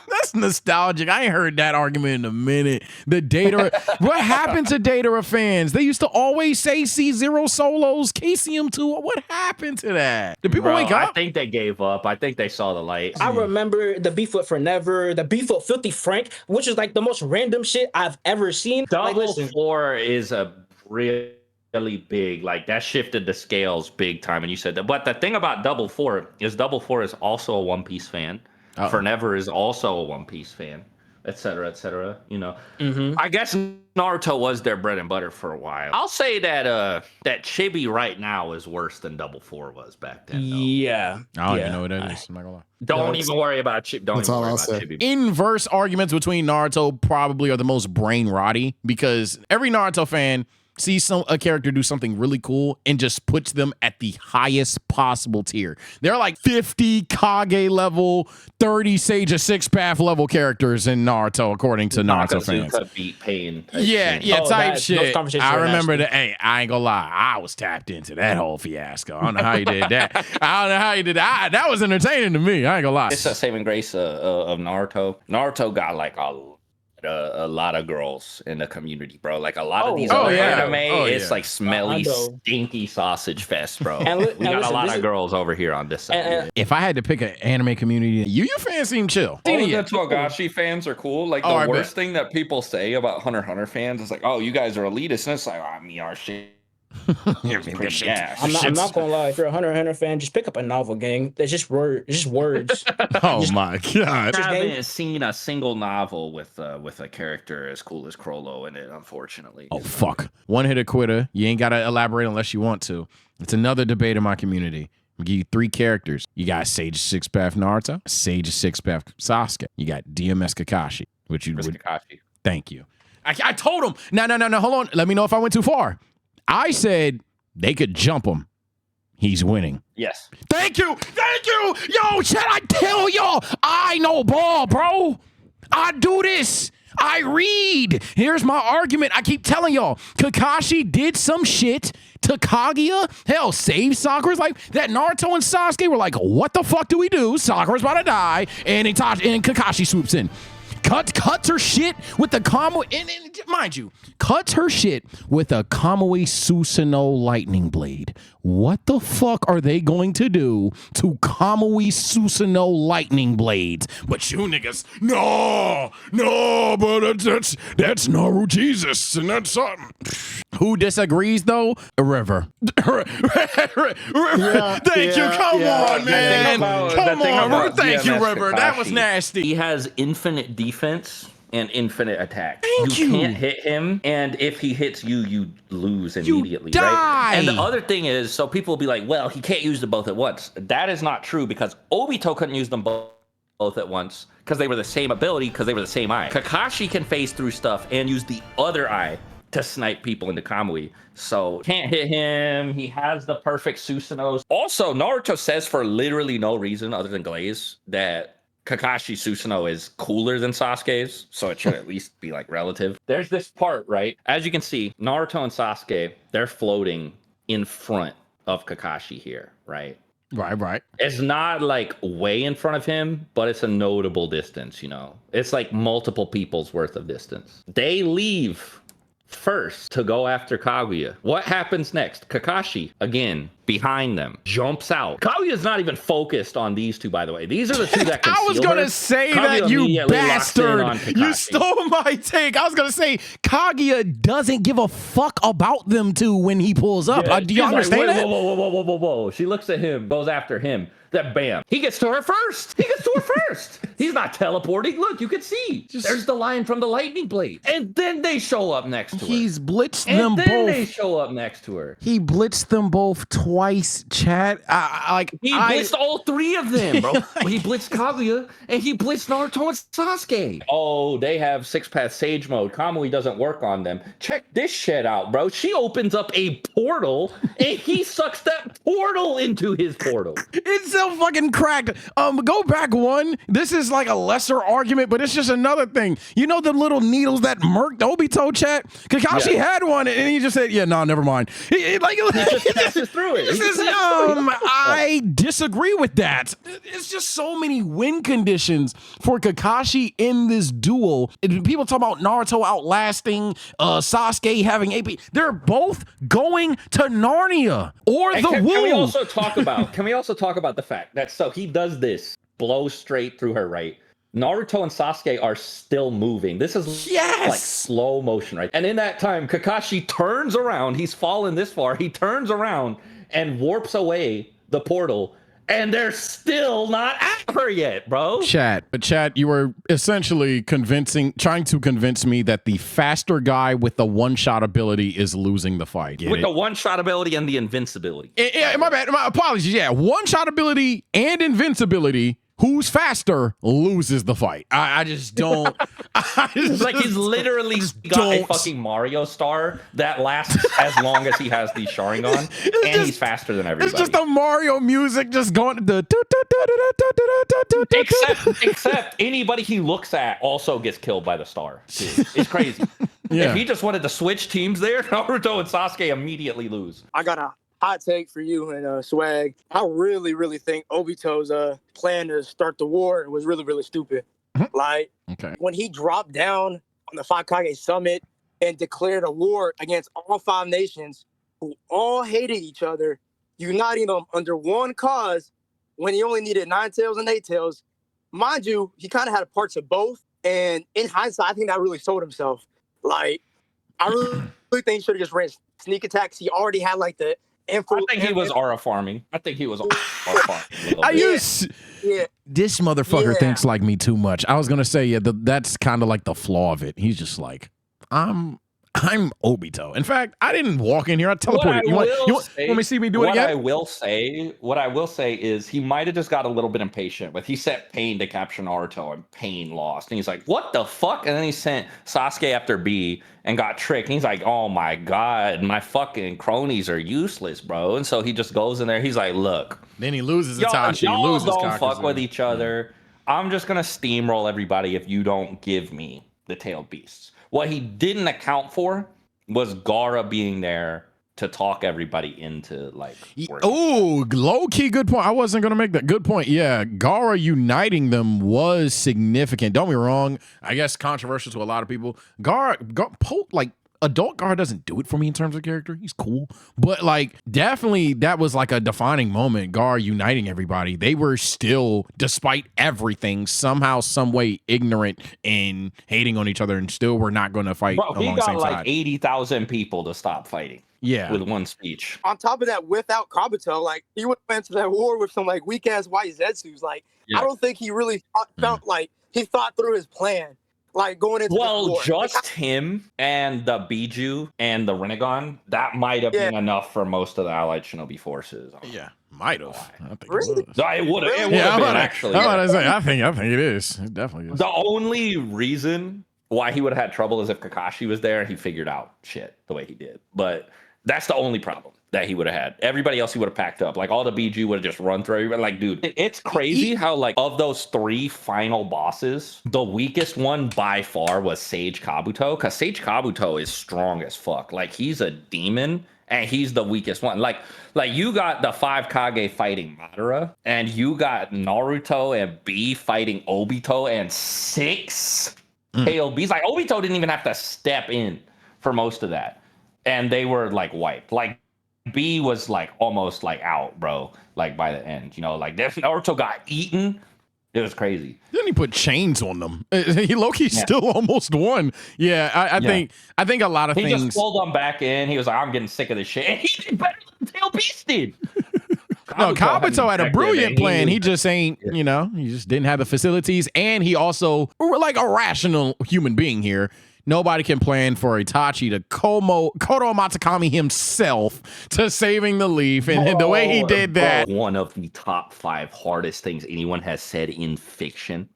That's nostalgic. I ain't heard that argument in a minute. The Datara. What happened to Datara fans? They used to always say C0 solos, KCM2. What happened to that? Did people wake up? I think they gave up. I think they saw the light. I remember the beef with Forever, the beef with Filthy Frank, which is like the most random shit I've ever seen. Double Four is a really big, like that shifted the scales big time. And you said that, but the thing about Double Four is also a One Piece fan. Forever is also a One Piece fan, etc. You know, I guess Naruto was their bread and butter for a while. I'll say that that Chibi right now is worse than Double Four was back then. Though. Yeah, I don't even know what that is. I'm not gonna lie. Don't even worry about Chibi. Don't even worry about Chibi. Inverse arguments between Naruto probably are the most brain rotty because every Naruto fan sees a character do something really cool and just puts them at the highest possible tier. They're like 50 Kage level, 30 Sage of Six Path level characters in Naruto, according to Naruto fans. Beat pain. Type shit. I remember that. Hey, I ain't gonna lie. I was tapped into that whole fiasco. I don't know how you did that. That was entertaining to me. I ain't gonna lie. It's the saving grace of Naruto. Naruto got like a lot of girls in the community, bro. Like a lot of these other anime, it's like smelly, stinky sausage fest, bro. We got a lot of girls over here on this side. If I had to pick an anime community, Yu fans seem chill. All of the Togashi fans are cool. Like the worst thing that people say about Hunter x Hunter fans is like, "Oh, you guys are elitist." And it's like, "I mean, our shit." I'm not gonna lie. If you're a Hunter x Hunter fan, just pick up a novel, gang. It's just words. My God! I haven't seen a single novel with a character as cool as Crollo in it, unfortunately. Oh fuck! One hitter quitter. You ain't gotta elaborate unless you want to. It's another debate in my community. I'll give you 3 characters. You got Sage of Six Path Naruto, Sage of Six Path Sasuke. You got DMS Kakashi, which you would. Kakashi. Thank you. I told him. No. Hold on. Let me know if I went too far. I said they could jump him. He's winning. Yes. Thank you. Yo, should I tell y'all? I know ball, bro. I do this. I read. Here's my argument. I keep telling y'all. Kakashi did some shit to Kaguya. Hell, saved Sakura's life. That Naruto and Sasuke were like, what the fuck do we do? Sakura's about to die. And Kakashi swoops in. Cuts her shit with the Kamui, and mind you, cuts her shit with a Kamui Susanoo lightning blade. What the fuck are they going to do to Kamui Susanoo lightning blades? But you niggas, no, but that's Naru Jesus, and that's something. Who disagrees though? River. Thank you. Come on, man. Come on, River. Thank you, River. That was nasty. He has infinite defense and infinite attack. Thank you. Can't hit him, and if he hits you, you lose immediately, die. right? And the other thing is, so people will be like, well, he can't use them both at once. That is not true, because Obito couldn't use them both at once because they were the same ability, because they were the same eye. Kakashi can phase through stuff and use the other eye to snipe people into Kamui. So can't hit him. He has the perfect Susanos. Also, Naruto says for literally no reason other than Glaze that Kakashi Susanoo is cooler than Sasuke's, so it should at least be like relative. There's this part, right? As you can see, Naruto and Sasuke, they're floating in front of Kakashi here, right? Right. It's not like way in front of him, but it's a notable distance, you know? It's like multiple people's worth of distance. They leave first to go after Kaguya. What happens next? Kakashi, again, behind them, jumps out. Kaguya's not even focused on these two, by the way. These are the two that can I was gonna say that, you bastard. You stole my take. I was gonna say Kaguya doesn't give a fuck about them two when he pulls up. Yeah, Do you understand like, that? Whoa. She looks at him, goes after him. Then bam, he gets to her first. He's not teleporting. Look, you can see. There's the line from the lightning blade. And then they show up next to her. He's blitzed them both. And then they show up next to her. He blitzed them both twice, chat. He blitzed all three of them, bro. He blitzed Kaguya, and he blitzed Naruto and Sasuke. Oh, they have six-path sage mode. Kamui doesn't work on them. Check this shit out, bro. She opens up a portal, and he sucks that portal into his portal. It's so fucking cracked. Go back one. This is like a lesser argument, but it's just another thing. You know the little needles that murked Obito, chat? Kakashi had one, and he just said, "Yeah, no, never mind." He just passes through it. I disagree with that. It's just so many win conditions for Kakashi in this duel. People talk about Naruto outlasting Sasuke having AP. They're both going to Narnia or the Woo. Can we also talk about the fact that so he does this, blows straight through her, right? Naruto and Sasuke are still moving. This is like slow motion, right? And in that time, Kakashi turns around. He's fallen this far. He turns around and warps away the portal, and they're still not at her yet, bro. Chat, you were essentially trying to convince me that the faster guy with the one-shot ability is losing the fight. With the one-shot ability and the invincibility. Yeah, my bad. My apologies. Yeah, one-shot ability and invincibility. Who's faster loses the fight. I just don't. It's like he's literally got a fucking Mario star that lasts as long as he has the Sharingan, and he's faster than everybody. It's just the Mario music just going to except anybody he looks at also gets killed by the star. Dude, it's crazy. Yeah. If he just wanted to switch teams there, Naruto and Sasuke immediately lose. I got a hot take for you and Swag. I really think Obito's plan to start the war was really stupid. Like, when he dropped down on the swagkage summit and declared a war against all 5 nations who all hated each other, uniting them under one cause when he only needed 9 tails and 8 tails. Mind you, he kind of had parts of both. And in hindsight, I think that really sold himself. Like, I really think he should have just ran sneak attacks. He already had like the I think he was aura farming. This motherfucker thinks like me too much. I was gonna say, that's kind of like the flaw of it. He's just like, I'm Obito. In fact, I didn't walk in here. I teleported. You want me to see me do it again? What I will say is he might have just got a little bit impatient he sent Pain to capture Naruto and Pain lost. And he's like, what the fuck? And then he sent Sasuke after B and got tricked. And he's like, oh my God, my fucking cronies are useless, bro. And so he just goes in there. He's like, look. Then he loses Itachi. Y'all don't fuck with each other. I'm just going to steamroll everybody if you don't give me the tailed beasts. What he didn't account for was Gaara being there to talk everybody into like. Oh, low key, good point. I wasn't gonna make that. Good point. Yeah, Gaara uniting them was significant. Don't be wrong. I guess controversial to a lot of people. Gaara, adult Gaara doesn't do it for me in terms of character. He's cool, but like definitely that was like a defining moment. Gaara uniting everybody. They were still, despite everything, somehow, some way ignorant and hating on each other, and still were not going to fight. Bro, he got like 80,000 people to stop fighting. Yeah, with one speech. On top of that, without Kabuto, like he went into that war with some like weak ass white Zetsus. Like I don't think he really felt like he thought through his plan. Like going into this war. Just him and the Biju and the Rinnegan, that might have been enough for most of the Allied Shinobi forces. Yeah, might have. I think Really? it was. No, it would have. Yeah, Been, I'm about actually. to say, I think it is. It definitely is. The only reason why he would have had trouble is if Kakashi was there and he figured out shit the way he did. But that's the only problem that he would have had. Everybody else he would have packed up. Like all the BG would have just run through everybody. Like, dude, it's crazy how like of those 3 final bosses, the weakest one by far was Sage Kabuto. Because Sage Kabuto is strong as fuck. Like he's a demon and he's the weakest one. Like you got the 5 Kage fighting Madara, and you got Naruto and B fighting Obito and 6 KOBs. Like Obito didn't even have to step in for most of that. And they were like wiped. Like B was like almost like out, bro. Like by the end, you know, like Naruto got eaten. It was crazy. Then he put chains on them. He Loki still almost won. Yeah, I think a lot of he things. Just pulled them back in. He was like, I'm getting sick of this shit. And he did better than Tail Beast did. No, Kabuto had a brilliant plan. He just ain't, you know, he just didn't have the facilities. And he also, like a rational human being here, nobody can plan for Itachi to Kodo Matsukami himself to saving the leaf. And the way he did that. One of the top 5 hardest things anyone has said in fiction,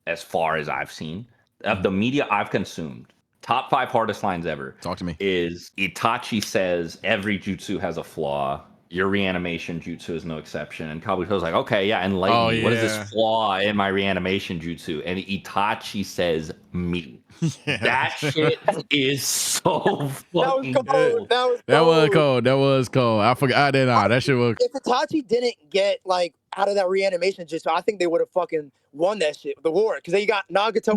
as far as I've seen, of the media I've consumed. Top 5 hardest lines ever. Talk to me. Is Itachi says every jutsu has a flaw. Your reanimation jutsu is no exception. And Kabuto's like, okay, yeah, enlighten me. What is this flaw in my reanimation jutsu? And Itachi says, me. That shit is so fucking cool. That was cold. I forgot. I did not. That shit was. If Itachi didn't get like out of that reanimation jutsu, I think they would have fucking won that shit, the war, because they got Nagato.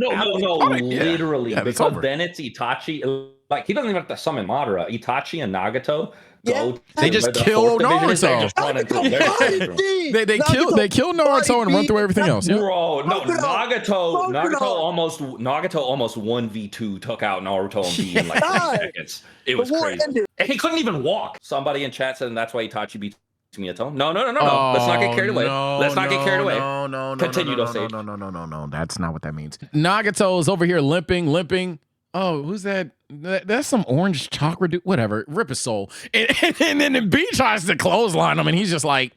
Literally. Because then it's Itachi. Like he doesn't even have to summon Madara. Itachi and Nagato. They just kill Naruto. They kill Naruto and run through everything else. Yeah. Bro, no, Nagato almost 1v2 took out Naruto and B in like 30 seconds. It was crazy. And he couldn't even walk. Somebody in chat said, and that's why Itachi beat Minato. No. Let's not get carried away. Let's not get carried away. No. Continue, Sage. No. That's not what that means. Nagato is over here limping. Oh, who's that? That's some orange chakra dude. Whatever. Rip his soul. And then B tries to clothesline him, and he's just like,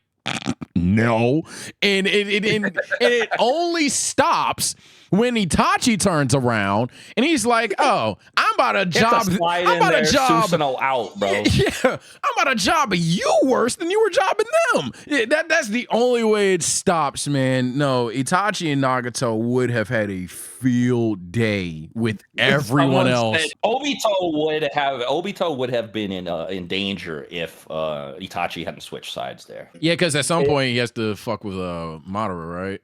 no. And it only stops when Itachi turns around, and he's like, oh, I'm about to job Susanoo out, bro. Yeah, I'm about to job you worse than you were jobbing them. Yeah, that's the only way it stops, man. No, Itachi and Nagato would have had a field day with everyone else. Obito would have been in danger if Itachi hadn't switched sides there. Yeah, because at some point he has to fuck with Madara, right?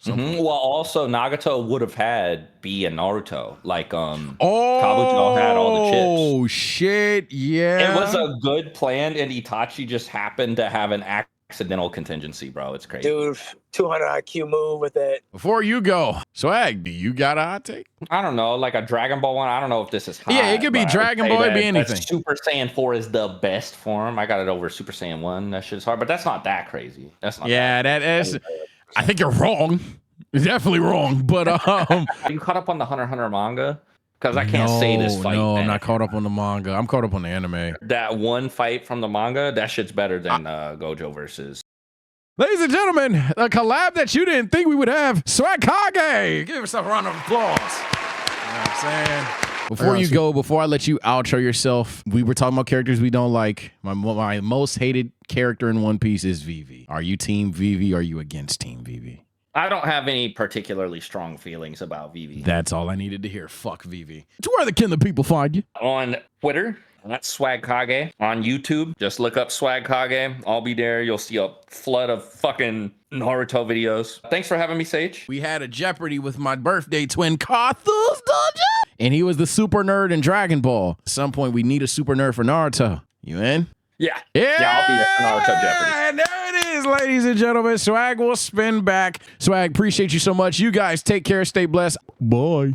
Well, also Nagato would have had B and Naruto. Like Kabuto had all the chips. Oh shit, yeah. It was a good plan, and Itachi just happened to have an accidental contingency, bro. It's crazy. Dude, 200 IQ move with it. Before you go, Swag, do you got a hot take? I don't know, like a Dragon Ball one. I don't know if this is hot. Yeah, it could be Dragon Ball, it could be anything. Super Saiyan 4 is the best form. I got it over Super Saiyan 1. That shit's hard, but that's not that crazy. That's not. Yeah, that is. I think you're wrong. You're definitely wrong. But Are you caught up on the Hunter x Hunter manga? Because I can't say this fight. No, I'm not caught up on the manga. I'm caught up on the anime. That one fight from the manga, that shit's better than Gojo versus. Ladies and gentlemen, a collab that you didn't think we would have, Swagkage. Give yourself a round of applause. You know what I'm saying? Before you go, before I let you outro yourself, we were talking about characters we don't like. My most hated character in One Piece is Vivi. Are you Team Vivi or are you against Team Vivi? I don't have any particularly strong feelings about Vivi. That's all I needed to hear. Fuck Vivi. To where can the people find you? On Twitter, that's swagkage. On YouTube, just look up swagkage. I'll be there. You'll see a flood of fucking Naruto videos. Thanks for having me, Sage. We had a Jeopardy with my birthday twin, Carthus Dungeon. And he was the super nerd in Dragon Ball. At some point, we need a super nerd for Naruto. You in? Yeah. I'll be there for Naruto Jeopardy. And there it is, ladies and gentlemen. Swag will spin back. Swag, appreciate you so much. You guys take care. Stay blessed. Bye.